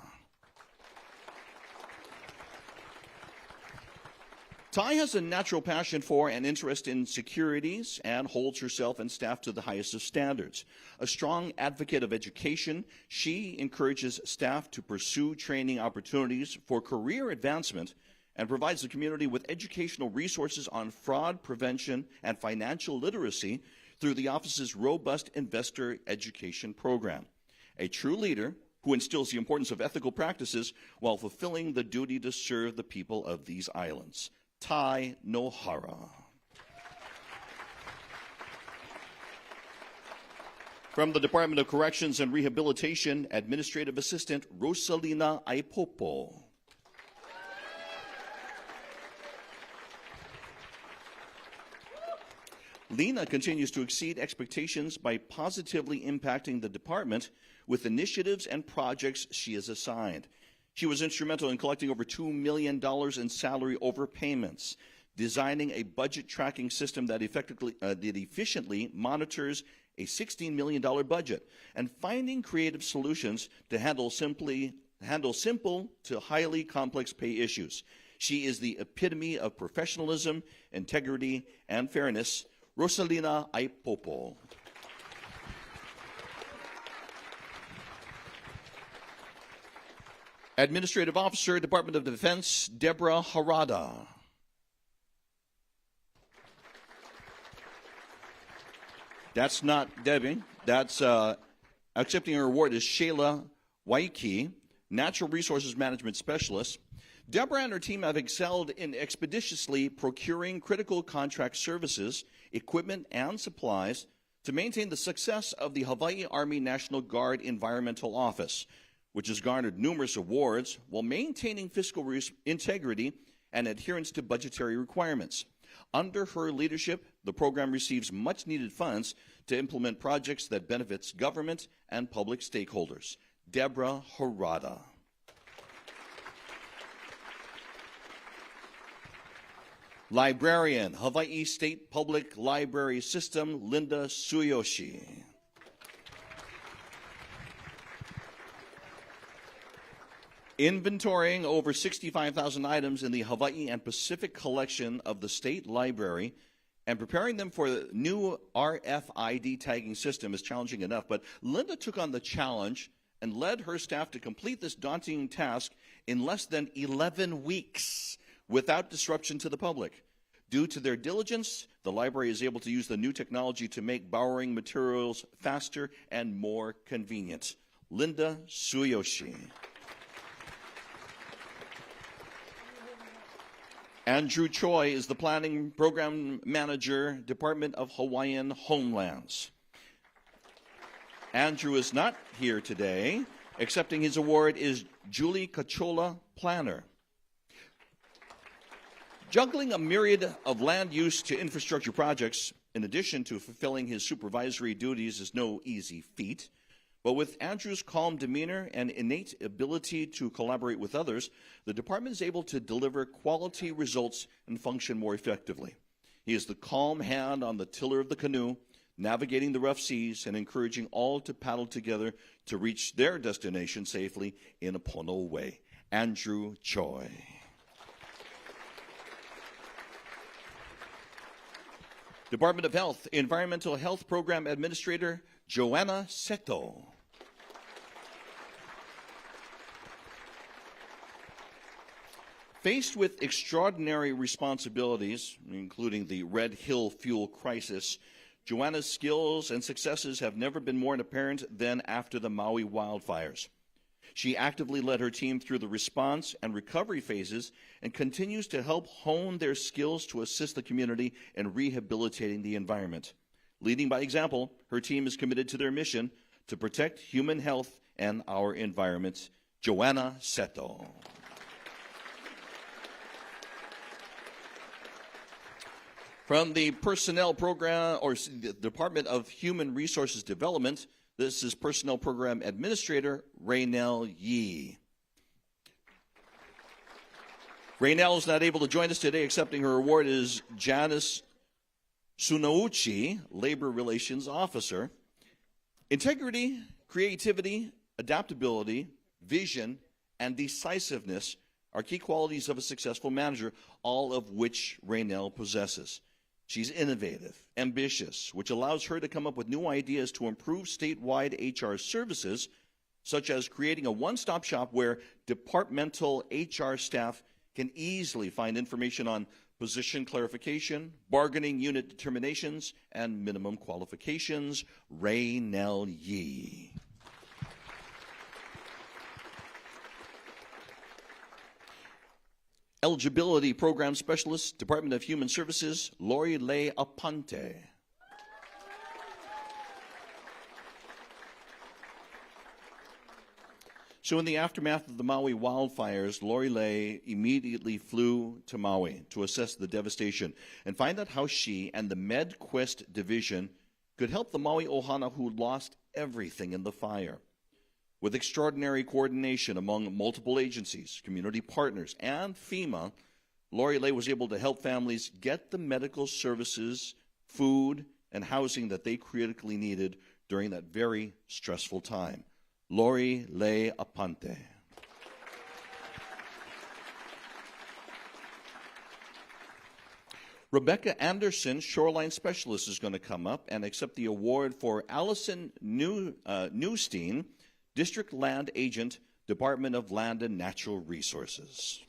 Ty has a natural passion for and interest in securities and holds herself and staff to the highest of standards. A strong advocate of education, she encourages staff to pursue training opportunities for career advancement and provides the community with educational resources on fraud prevention and financial literacy through the office's robust investor education program. A true leader who instills the importance of ethical practices while fulfilling the duty to serve the people of these islands. Ty Nohara. From the Department of Corrections and Rehabilitation, Administrative Assistant Rosalina Aipopo. Lena continues to exceed expectations by positively impacting the department with initiatives and projects she is assigned. She was instrumental in collecting over $2 million in salary overpayments, designing a budget tracking system that efficiently monitors a $16 million budget, and finding creative solutions to handle simple to highly complex pay issues. She is the epitome of professionalism, integrity, and fairness. Rosalina Aipopo. Administrative Officer, Department of Defense, Deborah Harada. That's not Debbie. That's accepting her award is Shayla Waiki, Natural Resources Management Specialist. Deborah and her team have excelled in expeditiously procuring critical contract services, equipment, and supplies to maintain the success of the Hawaii Army National Guard Environmental Office, which has garnered numerous awards while maintaining fiscal integrity and adherence to budgetary requirements. Under her leadership, the program receives much-needed funds to implement projects that benefits government and public stakeholders. Deborah Harada. Librarian, Hawaii State Public Library System, Linda Tsuyoshi. Inventorying over 65,000 items in the Hawaii and Pacific collection of the State Library and preparing them for the new RFID tagging system is challenging enough, but Linda took on the challenge and led her staff to complete this daunting task in less than 11 weeks without disruption to the public. Due to their diligence, the library is able to use the new technology to make borrowing materials faster and more convenient. Linda Tsuyoshi. Andrew Choi is the Planning Program Manager, Department of Hawaiian Homelands. Andrew is not here today. Accepting his award is Julie Cachola, Planner. Juggling a myriad of land use to infrastructure projects, in addition to fulfilling his supervisory duties, is no easy feat. But with Andrew's calm demeanor and innate ability to collaborate with others, the department is able to deliver quality results and function more effectively. He is the calm hand on the tiller of the canoe, navigating the rough seas and encouraging all to paddle together to reach their destination safely in a pono way. Andrew Choi. Department of Health, Environmental Health Program Administrator, Joanna Seto. Faced with extraordinary responsibilities, including the Red Hill fuel crisis, Joanna's skills and successes have never been more apparent than after the Maui wildfires. She actively led her team through the response and recovery phases and continues to help hone their skills to assist the community in rehabilitating the environment. Leading by example, her team is committed to their mission to protect human health and our environment. Joanna Seto. From the Personnel Program, or the Department of Human Resources Development, this is Personnel Program Administrator Raynell Yee. Raynell is not able to join us today. Accepting her award is Janice Sunauchi, Labor Relations Officer. Integrity, creativity, adaptability, vision, and decisiveness are key qualities of a successful manager, all of which Raynell possesses. She's innovative, ambitious, which allows her to come up with new ideas to improve statewide HR services, such as creating a one-stop shop where departmental HR staff can easily find information on position clarification, bargaining unit determinations, and minimum qualifications. Raynell Yee. Eligibility Program Specialist, Department of Human Services, Lori Lay Aponte. So in the aftermath of the Maui wildfires, Lori Lay immediately flew to Maui to assess the devastation and find out how she and the MedQuest division could help the Maui Ohana who lost everything in the fire. With extraordinary coordination among multiple agencies, community partners, and FEMA, Lori Lay was able to help families get the medical services, food, and housing that they critically needed during that very stressful time. Lori Lay Aponte. Rebecca Anderson, Shoreline Specialist, is going to come up and accept the award for Allison Newstein, District Land Agent, Department of Land and Natural Resources.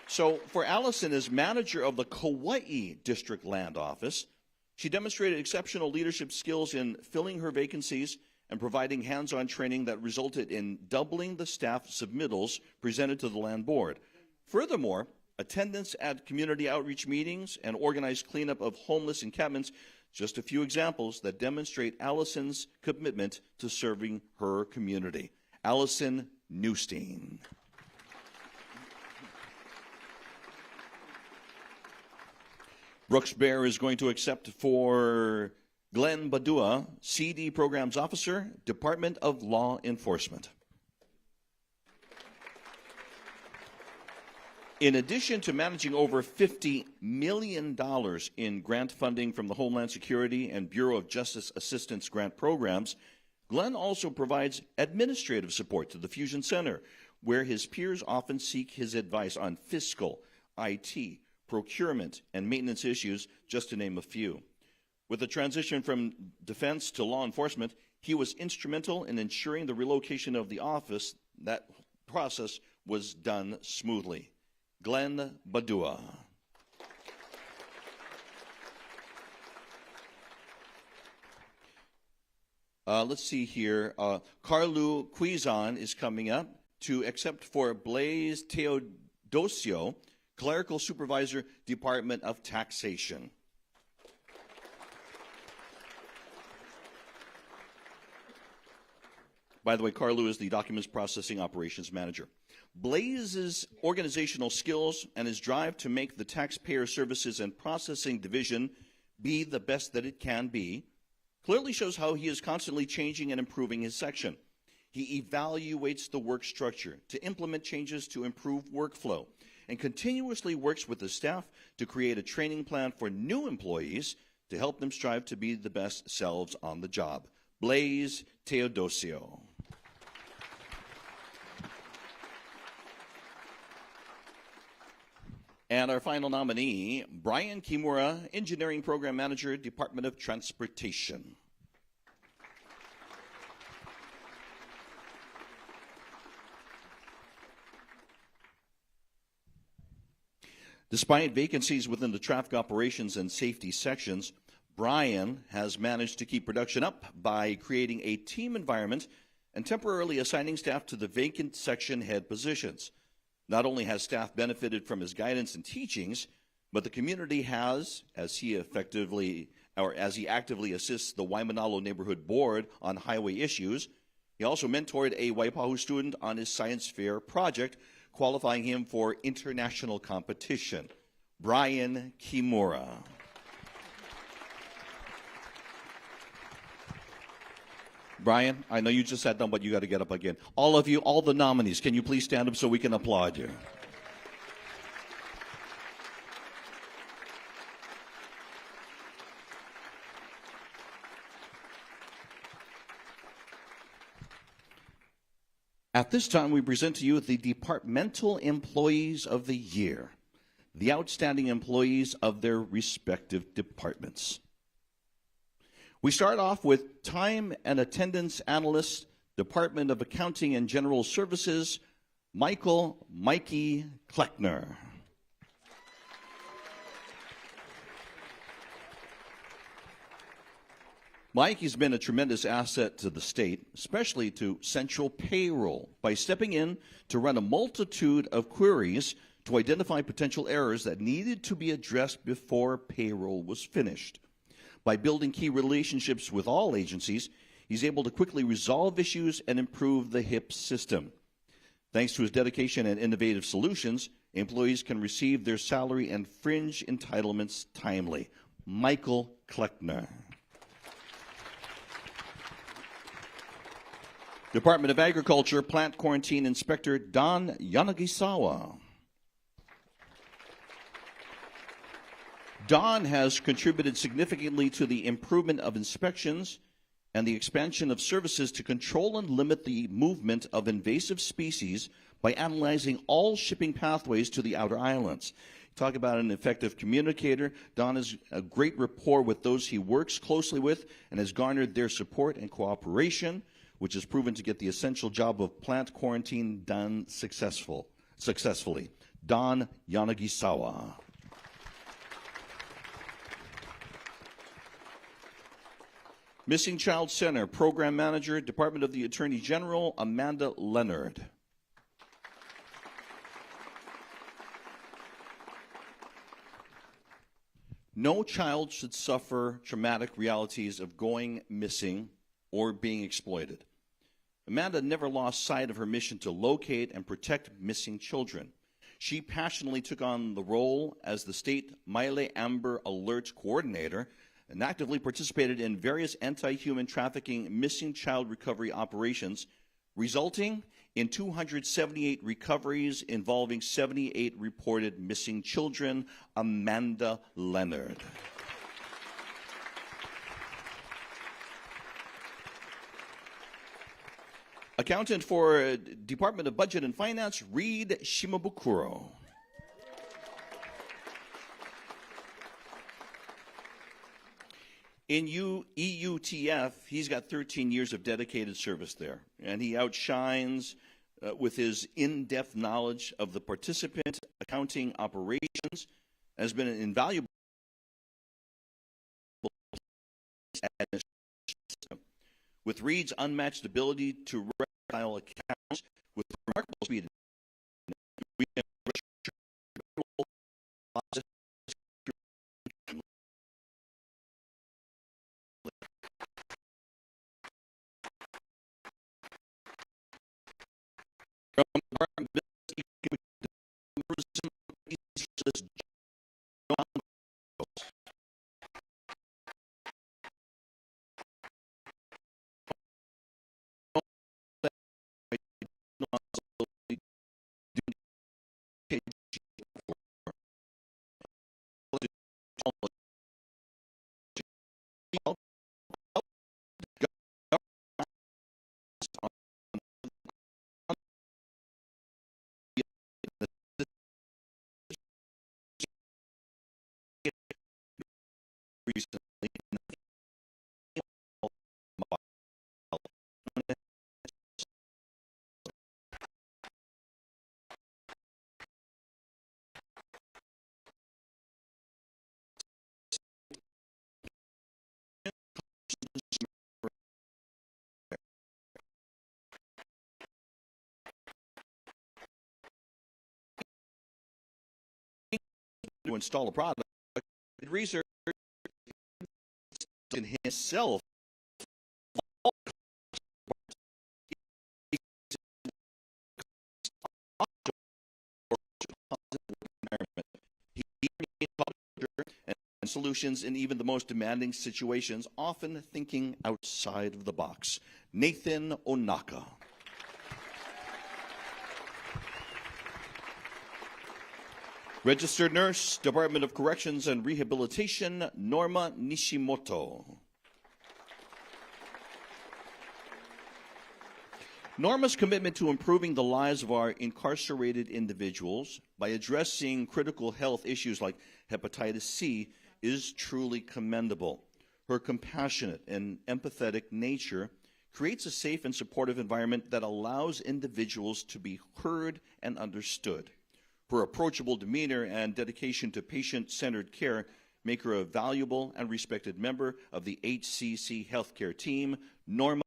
So for Allison, as manager of the Kauai District Land Office, she demonstrated exceptional leadership skills in filling her vacancies and providing hands-on training that resulted in doubling the staff submittals presented to the Land Board. Furthermore, attendance at community outreach meetings and organized cleanup of homeless encampments, just a few examples that demonstrate Allison's commitment to serving her community. Allison Newstein. Brooks Bear is going to accept for Glenn Badua, CD Programs Officer, Department of Law Enforcement. In addition to managing over $50 million in grant funding from the Homeland Security and Bureau of Justice Assistance grant programs, Glenn also provides administrative support to the Fusion Center, where his peers often seek his advice on fiscal, IT, procurement, and maintenance issues, just to name a few. With the transition from defense to law enforcement, he was instrumental in ensuring the relocation of the office. That process was done smoothly. Glenn Badua. Let's see here. Carlu Quizon is coming up to accept for Blaze Teodosio, Clerical Supervisor, Department of Taxation. By the way, Carlu is the Documents Processing Operations Manager. Blaze's organizational skills and his drive to make the Taxpayer Services and Processing Division be the best that it can be clearly shows how he is constantly changing and improving his section. He evaluates the work structure to implement changes to improve workflow and continuously works with the staff to create a training plan for new employees to help them strive to be the best selves on the job. Blaze Teodosio. And our final nominee, Brian Kimura, Engineering Program Manager, Department of Transportation. Despite vacancies within the traffic operations and safety sections, Brian has managed to keep production up by creating a team environment and temporarily assigning staff to the vacant section head positions. Not only has staff benefited from his guidance and teachings, but the community has, as he actively assists the Waimanalo Neighborhood Board on highway issues. He also mentored a Waipahu student on his science fair project, qualifying him for international competition. Brian Kimura. Brian, I know you just sat down, but you got to get up again. All of you, all the nominees, can you please stand up so we can applaud you? At this time, we present to you the Departmental Employees of the Year, the outstanding employees of their respective departments. We start off with Time and Attendance Analyst, Department of Accounting and General Services, Mikey Kleckner. Mike has been a tremendous asset to the state, especially to central payroll, by stepping in to run a multitude of queries to identify potential errors that needed to be addressed before payroll was finished. By building key relationships with all agencies, he's able to quickly resolve issues and improve the HIP system. Thanks to his dedication and innovative solutions, employees can receive their salary and fringe entitlements timely. Michael Kleckner. Department of Agriculture Plant Quarantine Inspector Don Yanagisawa. Don has contributed significantly to the improvement of inspections and the expansion of services to control and limit the movement of invasive species by analyzing all shipping pathways to the outer islands. Talk about an effective communicator. Don has a great rapport with those he works closely with and has garnered their support and cooperation, which has proven to get the essential job of plant quarantine done successfully. Don Yanagisawa. Missing Child Center Program Manager, Department of the Attorney General, Amanda Leonard. No child should suffer traumatic realities of going missing or being exploited. Amanda never lost sight of her mission to locate and protect missing children. She passionately took on the role as the state Maile Amber Alert Coordinator and actively participated in various anti-human trafficking missing child recovery operations, resulting in 278 recoveries involving 78 reported missing children. Amanda Leonard. Accountant for Department of Budget and Finance, Reed Shimabukuro. In EUTF, he's got 13 years of dedicated service there, and he outshines with his in-depth knowledge of the participant accounting operations, has been an invaluable system. With Reed's unmatched ability to reconcile accounts with remarkable speed, we can to install a product, research in himself and solutions in even the most demanding situations, often thinking outside of the box. Nathan Onaka. Registered Nurse, Department of Corrections and Rehabilitation, Norma Nishimoto. Norma's commitment to improving the lives of our incarcerated individuals by addressing critical health issues like hepatitis C is truly commendable. Her compassionate and empathetic nature creates a safe and supportive environment that allows individuals to be heard and understood. Her approachable demeanor and dedication to patient-centered care make her a valuable and respected member of the HCC healthcare team. Norma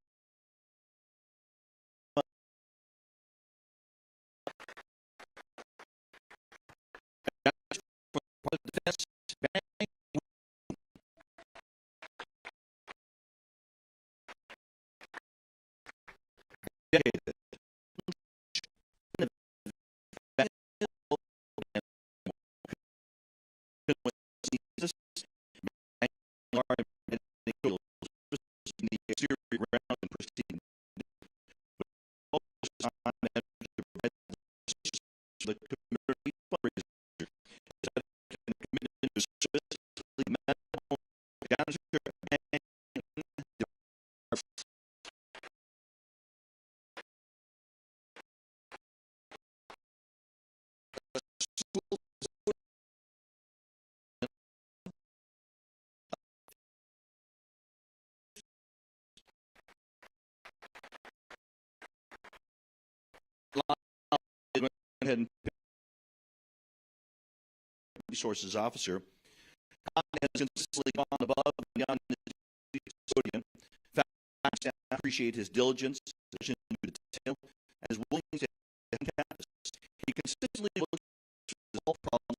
Resources Officer has consistently gone above and beyond his custodian. Fact, I appreciate his diligence, attention to detail, and his willingness to campus. He consistently looks to resolve problems,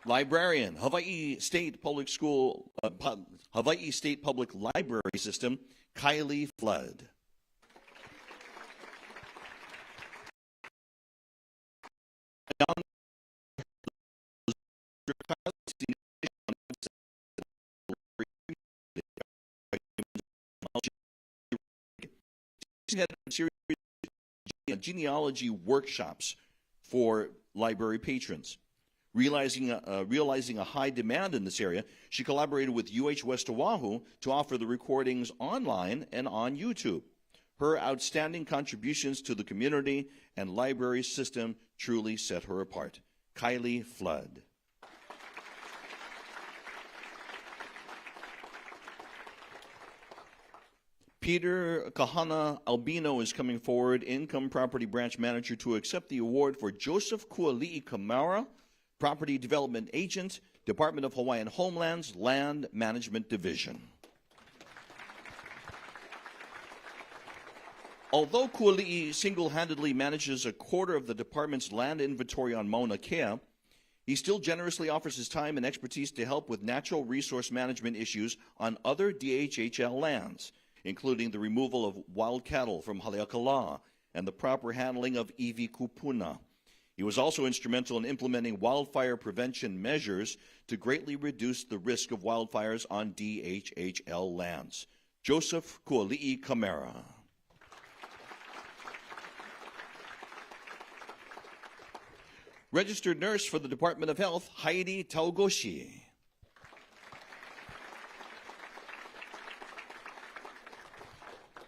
Librarian, Hawaii State Public Library System, Kylie Flood. Had a series of genealogy workshops for library patrons. Realizing a high demand in this area, she collaborated with UH West Oahu to offer the recordings online and on YouTube. Her outstanding contributions to the community and library system truly set her apart. Kylie Flood. Peter Kahana Albino is coming forward, Income Property Branch Manager, to accept the award for Joseph Kuali'i Kamara, Property Development Agent, Department of Hawaiian Homelands, Land Management Division. Although Kuali'i single-handedly manages a quarter of the department's land inventory on Mauna Kea, he still generously offers his time and expertise to help with natural resource management issues on other DHHL lands, including the removal of wild cattle from Haleakala and the proper handling of iwi kupuna. He was also instrumental in implementing wildfire prevention measures to greatly reduce the risk of wildfires on DHHL lands. Joseph Kuali'i Kamara. Registered nurse for the Department of Health, Heidi Taugoshi.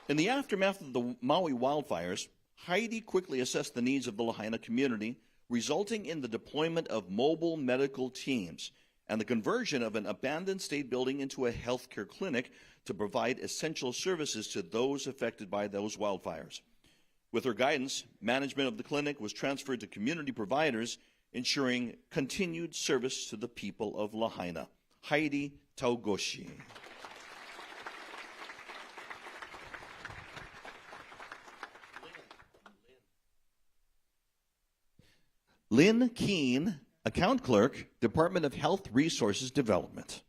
In the aftermath of the Maui wildfires, Heidi quickly assessed the needs of the Lahaina community, resulting in the deployment of mobile medical teams and the conversion of an abandoned state building into a healthcare clinic to provide essential services to those affected by those wildfires. With her guidance, management of the clinic was transferred to community providers, ensuring continued service to the people of Lahaina. Heidi Taugoshi. Lynn Keene, Account Clerk, Department of Health Resources Development.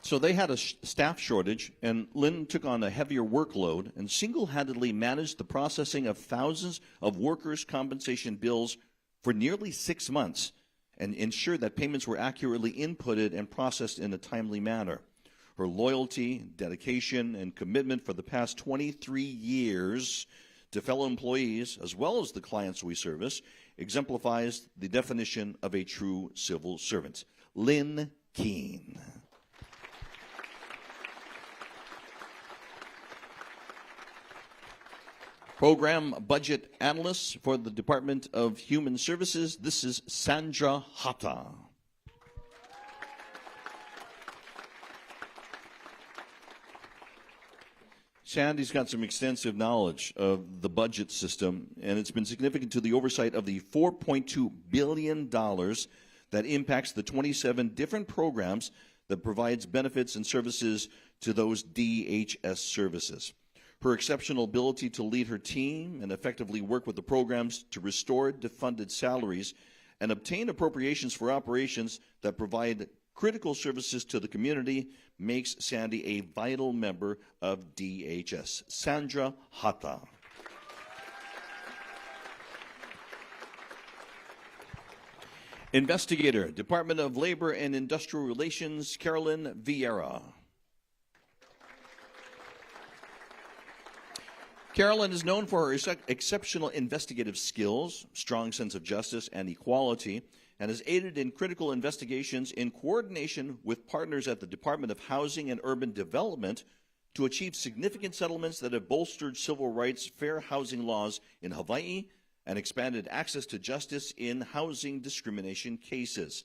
So they had a staff shortage, and Lynn took on a heavier workload and single-handedly managed the processing of thousands of workers' compensation bills for nearly 6 months. and ensured that payments were accurately inputted and processed in a timely manner. Her loyalty, dedication, and commitment for the past 23 years to fellow employees, as well as the clients we service, exemplifies the definition of a true civil servant. Lynn Keene. Program Budget Analyst for the Department of Human Services, this is Sandra Hata. Sandy's got some extensive knowledge of the budget system, and it's been significant to the oversight of the $4.2 billion that impacts the 27 different programs that provides benefits and services to those DHS services. Her exceptional ability to lead her team and effectively work with the programs to restore defunded salaries and obtain appropriations for operations that provide critical services to the community makes Sandy a vital member of DHS. Sandra Hata. Investigator, Department of Labor and Industrial Relations, Carolyn Vieira. Carolyn is known for her exceptional investigative skills, strong sense of justice and equality, and has aided in critical investigations in coordination with partners at the Department of Housing and Urban Development to achieve significant settlements that have bolstered civil rights, fair housing laws in Hawaii and expanded access to justice in housing discrimination cases.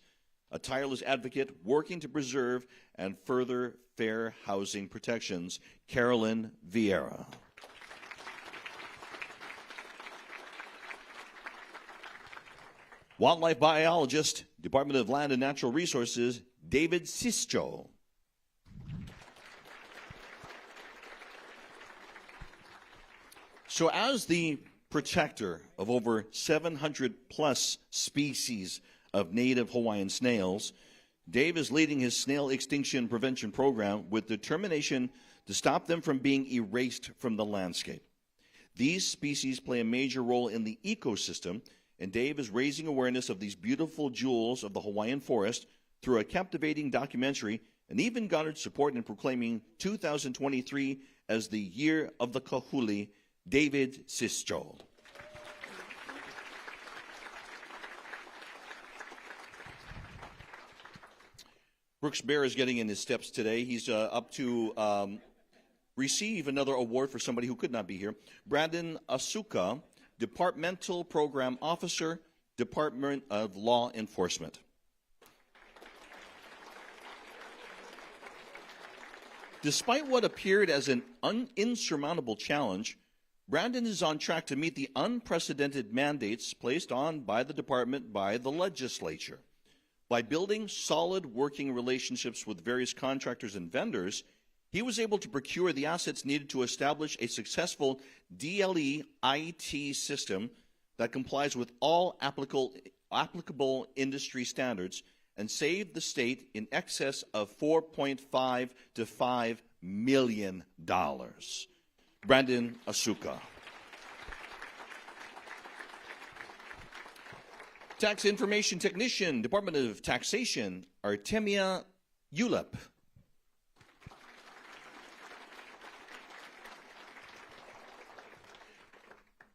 A tireless advocate working to preserve and further fair housing protections, Carolyn Vieira. Wildlife biologist, Department of Land and Natural Resources, David Sisto. So as the protector of over 700 plus species of native Hawaiian snails, Dave is leading his snail extinction prevention program with determination to stop them from being erased from the landscape. These species play a major role in the ecosystem, and Dave is raising awareness of these beautiful jewels of the Hawaiian forest through a captivating documentary and even garnered support in proclaiming 2023 as the Year of the Kahuli. David Sisto. Brooks Bear is getting in his steps today. He's up to receive another award for somebody who could not be here. Brandon Asuka, Departmental Program Officer, Department of Law Enforcement. Despite what appeared as an insurmountable challenge, Brandon is on track to meet the unprecedented mandates placed on by the department by the legislature. By building solid working relationships with various contractors and vendors, he was able to procure the assets needed to establish a successful DLE IT system that complies with all applicable industry standards and save the state in excess of $4.5 to $5 million. Brandon Asuka. Tax Information Technician, Department of Taxation, Artemia Ulep.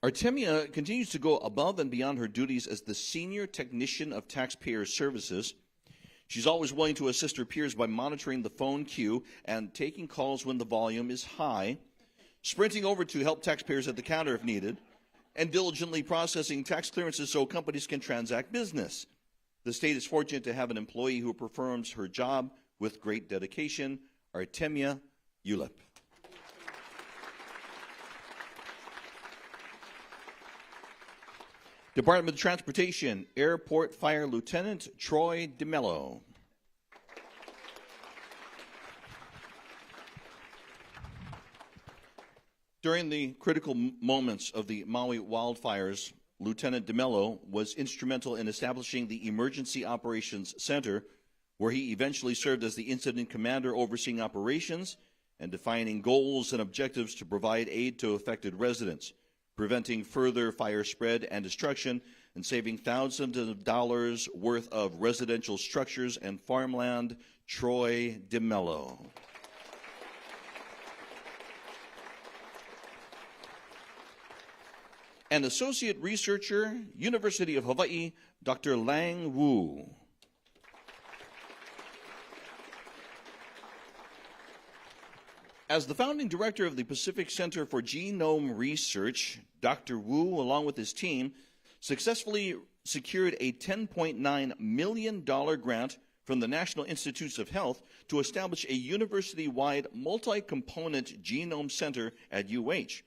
Artemia continues to go above and beyond her duties as the Senior Technician of Taxpayer Services. She's always willing to assist her peers by monitoring the phone queue and taking calls when the volume is high, sprinting over to help taxpayers at the counter if needed, and diligently processing tax clearances so companies can transact business. The state is fortunate to have an employee who performs her job with great dedication, Artemia Ulep. Department of Transportation, Airport Fire Lieutenant Troy DeMello. During the critical moments of the Maui wildfires, Lieutenant DeMello was instrumental in establishing the Emergency Operations Center, where he eventually served as the incident commander overseeing operations and defining goals and objectives to provide aid to affected residents, preventing further fire spread and destruction, and saving thousands of dollars worth of residential structures and farmland. Troy DeMello. And Associate Researcher, University of Hawaii, Dr. Lang Wu. As the founding director of the Pacific Center for Genome Research, Dr. Wu, along with his team, successfully secured a $10.9 million grant from the National Institutes of Health to establish a university-wide multi-component genome center at UH.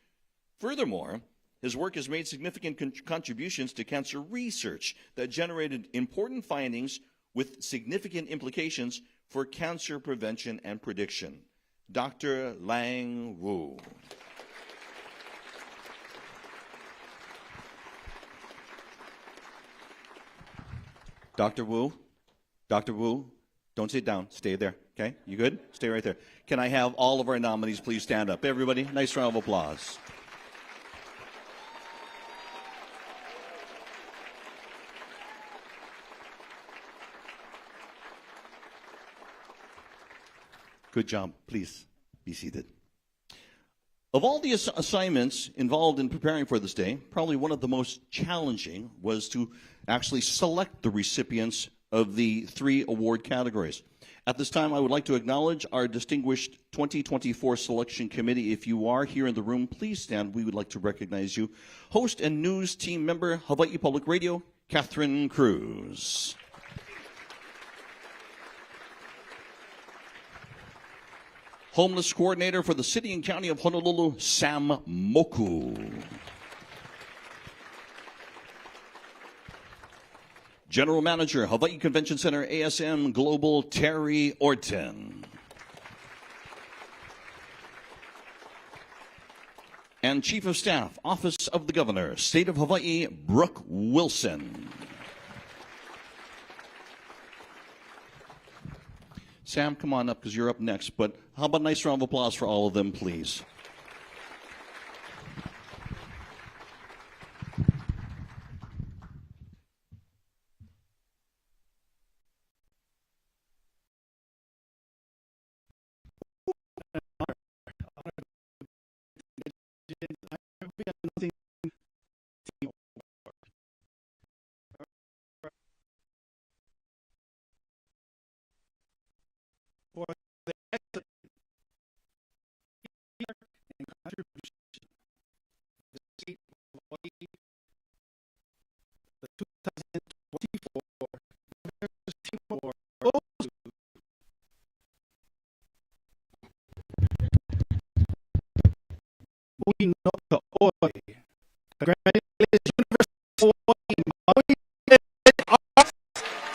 Furthermore, his work has made significant contributions to cancer research that generated important findings with significant implications for cancer prevention and prediction. Dr. Lang Wu. Dr. Wu, don't sit down. Stay there, okay? You good? Stay right there. Can I have all of our nominees please stand up? Everybody, nice round of applause. Good job. Please be seated. Of all the assignments involved in preparing for this day, probably one of the most challenging was to actually select the recipients of the 3 award categories. At this time, I would like to acknowledge our distinguished 2024 selection committee. If you are here in the room, please stand. We would like to recognize you. Host and news team member, Hawaii Public Radio, Catherine Cruz. Homeless Coordinator for the City and County of Honolulu, Sam Moku. General Manager, Hawaii Convention Center, ASM Global, Terry Orton. And Chief of Staff, Office of the Governor, State of Hawaii, Brooke Wilson. Sam, come on up because you're up next. But how about a nice round of applause for all of them, please?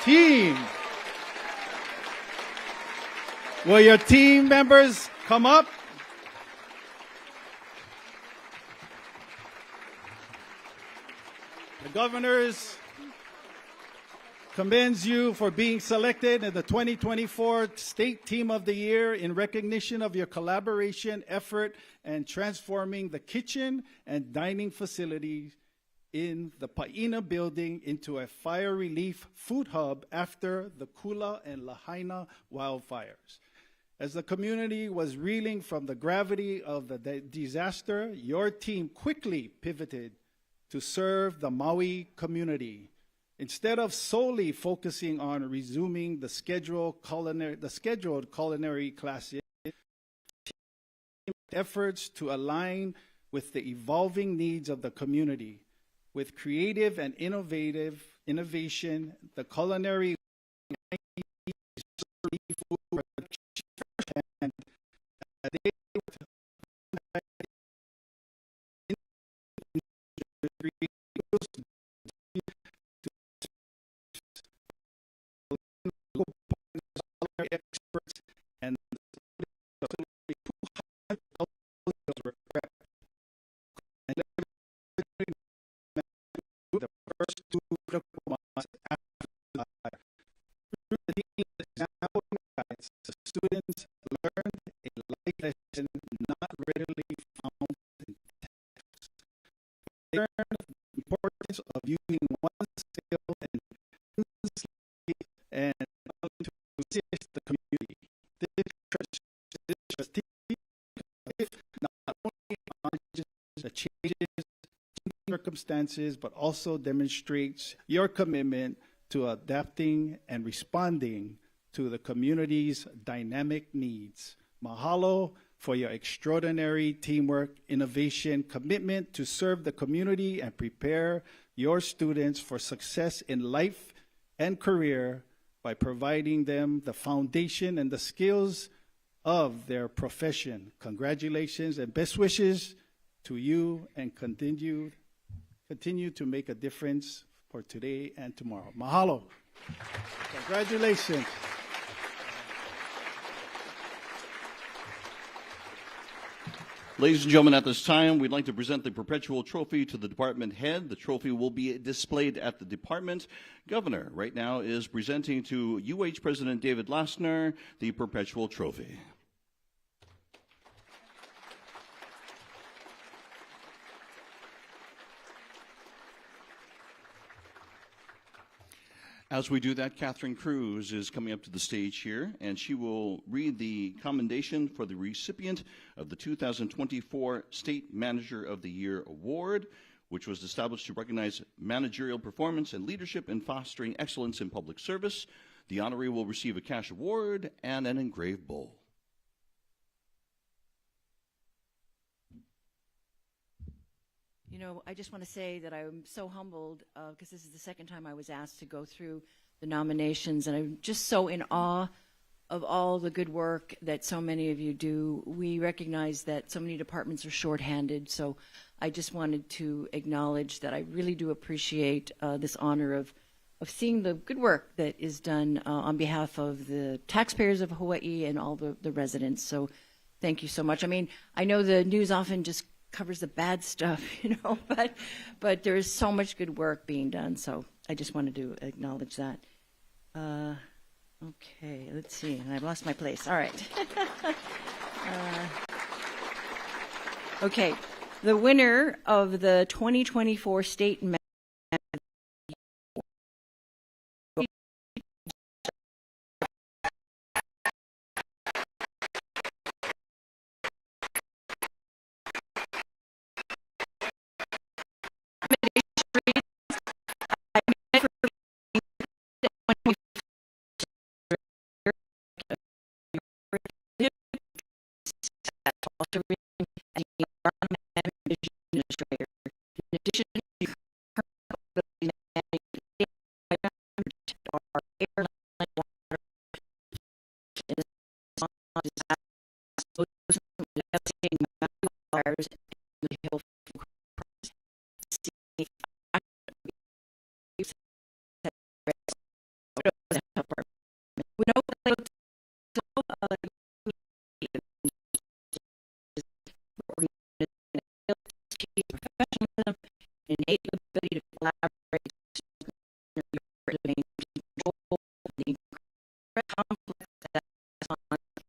Team. Will your team members come up? The governors commends you for being selected in the 2024 State Team of the Year in recognition of your collaboration, effort, and transforming the kitchen and dining facilities in the Paina building into a fire relief food hub after the Kula and Lahaina wildfires. As the community was reeling from the gravity of the disaster, your team quickly pivoted to serve the Maui community. Instead of solely focusing on resuming the scheduled culinary classes, efforts to align with the evolving needs of the community. With creative and innovation, the culinary and they experts and the first 2 critical months after the students learned a life lesson not readily found in textbooks. They learn the importance of using one skill and to assist the community. This strategic not only acknowledges the changes in circumstances, but also demonstrates your commitment to adapting and responding to the community's dynamic needs. Mahalo for your extraordinary teamwork, innovation, commitment to serve the community and prepare your students for success in life and career by providing them the foundation and the skills of their profession. Congratulations and best wishes to you, and continue to make a difference for today and tomorrow. Mahalo. Congratulations. Ladies and gentlemen, at this time, we'd like to present the Perpetual Trophy to the department head. The trophy will be displayed at the department. Governor right now is presenting to UH President David Lassner the Perpetual Trophy. As we do that, Catherine Cruz is coming up to the stage here, and she will read the commendation for the recipient of the 2024 State Manager of the Year Award, which was established to recognize managerial performance and leadership in fostering excellence in public service. The honoree will receive a cash award and an engraved bowl. You know, I just want to say that I'm so humbled because this is the second time I was asked to go through the nominations, and I'm just so in awe of all the good work that so many of you do. We recognize that so many departments are shorthanded, so I just wanted to acknowledge that I really do appreciate this honor of seeing the good work that is done on behalf of the taxpayers of Hawaii and all the residents. So thank you so much. I mean, I know the news often just covers the bad stuff, you know, but there is so much good work being done, so I just wanted to acknowledge that. Okay, let's see. I've lost my place. All right. Okay, the winner of the 2024 State administrator. In addition to our airline water the hill. We know professionalism, innate ability to collaborate, the complex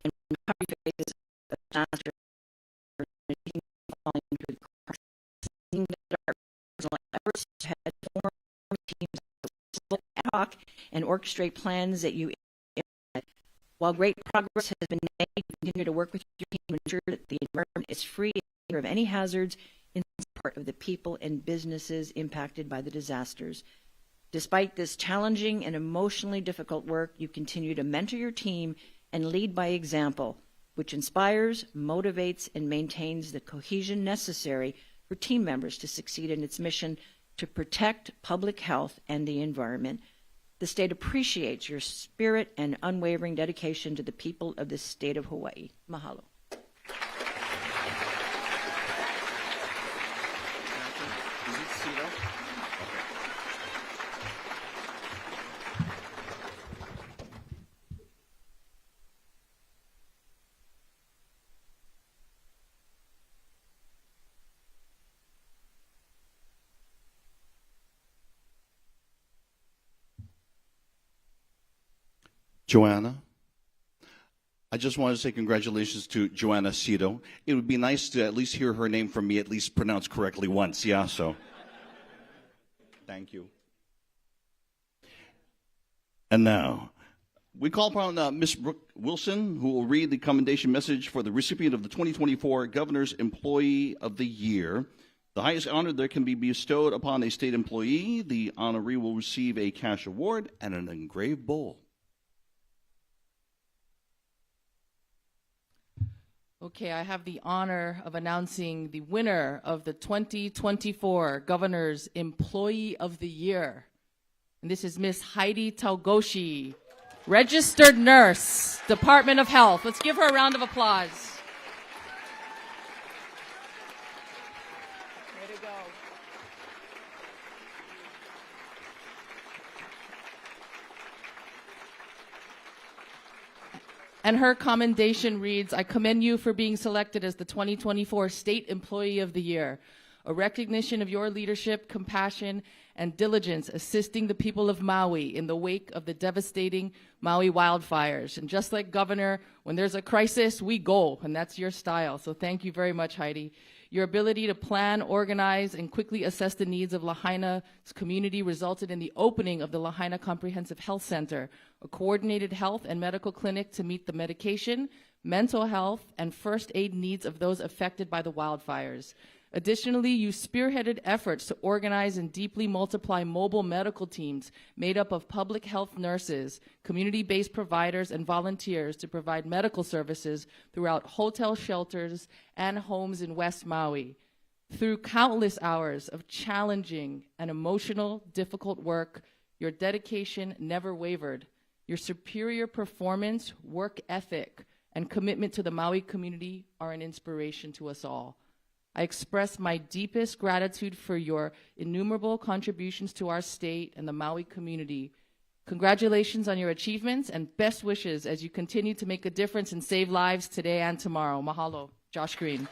and recovery phases of disaster, falling through the cracks, efforts to head form teams ad hoc and orchestrate plans that you implement. While great progress has been made, you continue to work with your team to ensure that the environment is free of any hazards in support of the people and businesses impacted by the disasters. Despite this challenging and emotionally difficult work, you continue to mentor your team and lead by example, which inspires, motivates, and maintains the cohesion necessary for team members to succeed in its mission to protect public health and the environment. The state appreciates your spirit and unwavering dedication to the people of the state of Hawaii. Mahalo. Joanna, I just want to say congratulations to Joanna Cito. It would be nice to at least hear her name from me at least pronounced correctly once. Yeah, so thank you. And now, we call upon Ms. Brooke Wilson, who will read the commendation message for the recipient of the 2024 Governor's Employee of the Year. The highest honor that can be bestowed upon a state employee, the honoree will receive a cash award and an engraved bowl. Okay, I have the honor of announcing the winner of the 2024 Governor's Employee of the Year. And this is Miss Heidi Togoshi, registered nurse, Department of Health. Let's give her a round of applause. Way to go. And her commendation reads, I commend you for being selected as the 2024 State Employee of the Year, a recognition of your leadership, compassion, and diligence assisting the people of Maui in the wake of the devastating Maui wildfires. And just like Governor, when there's a crisis, we go, and that's your style. So thank you very much, Heidi. Your ability to plan, organize, and quickly assess the needs of Lahaina's community resulted in the opening of the Lahaina Comprehensive Health Center, a coordinated health and medical clinic to meet the medication, mental health, and first aid needs of those affected by the wildfires. Additionally, you spearheaded efforts to organize and deeply multiply mobile medical teams made up of public health nurses, community-based providers, and volunteers to provide medical services throughout hotel shelters and homes in West Maui. Through countless hours of challenging and emotional, difficult work, your dedication never wavered. Your superior performance, work ethic, and commitment to the Maui community are an inspiration to us all. I express my deepest gratitude for your innumerable contributions to our state and the Maui community. Congratulations on your achievements and best wishes as you continue to make a difference and save lives today and tomorrow. Mahalo. Josh Green.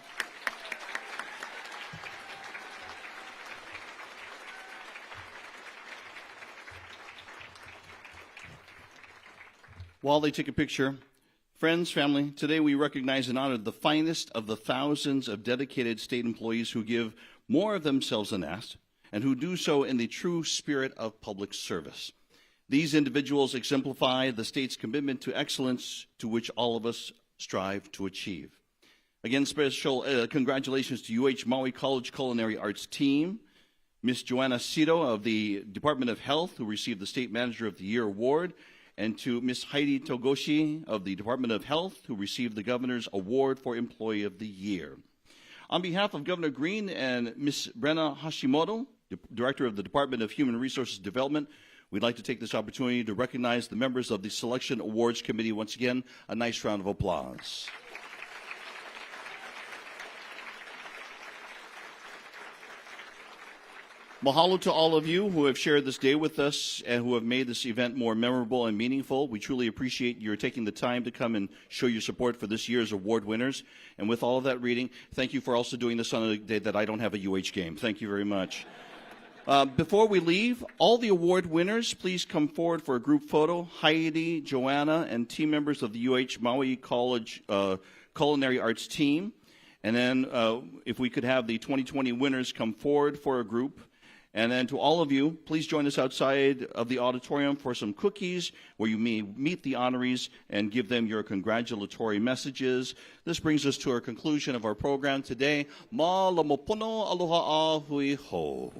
While they take a picture, friends, family, today we recognize and honor the finest of the thousands of dedicated state employees who give more of themselves than asked and who do so in the true spirit of public service. These individuals exemplify the state's commitment to excellence to which all of us strive to achieve. Again, special congratulations to UH Maui College Culinary Arts team, Ms. Joanna Cito of the Department of Health, who received the State Manager of the Year award, and to Ms. Heidi Togoshi of the Department of Health, who received the Governor's Award for Employee of the Year. On behalf of Governor Green and Ms. Brenna Hashimoto, Director of the Department of Human Resources Development, we'd like to take this opportunity to recognize the members of the Selection Awards Committee. Once again, a nice round of applause. Mahalo to all of you who have shared this day with us and who have made this event more memorable and meaningful. We truly appreciate your taking the time to come and show your support for this year's award winners. And with all of that reading, thank you for also doing this on a day that I don't have a UH game. Thank you very much. Before we leave, all the award winners, please come forward for a group photo. Heidi, Joanna, and team members of the UH Maui College Culinary Arts team. And then if we could have the 2020 winners come forward for a group. And then to all of you, please join us outside of the auditorium for some cookies where you may meet the honorees and give them your congratulatory messages. This brings us to our conclusion of our program today. Ma la mopono aloha a hui ho.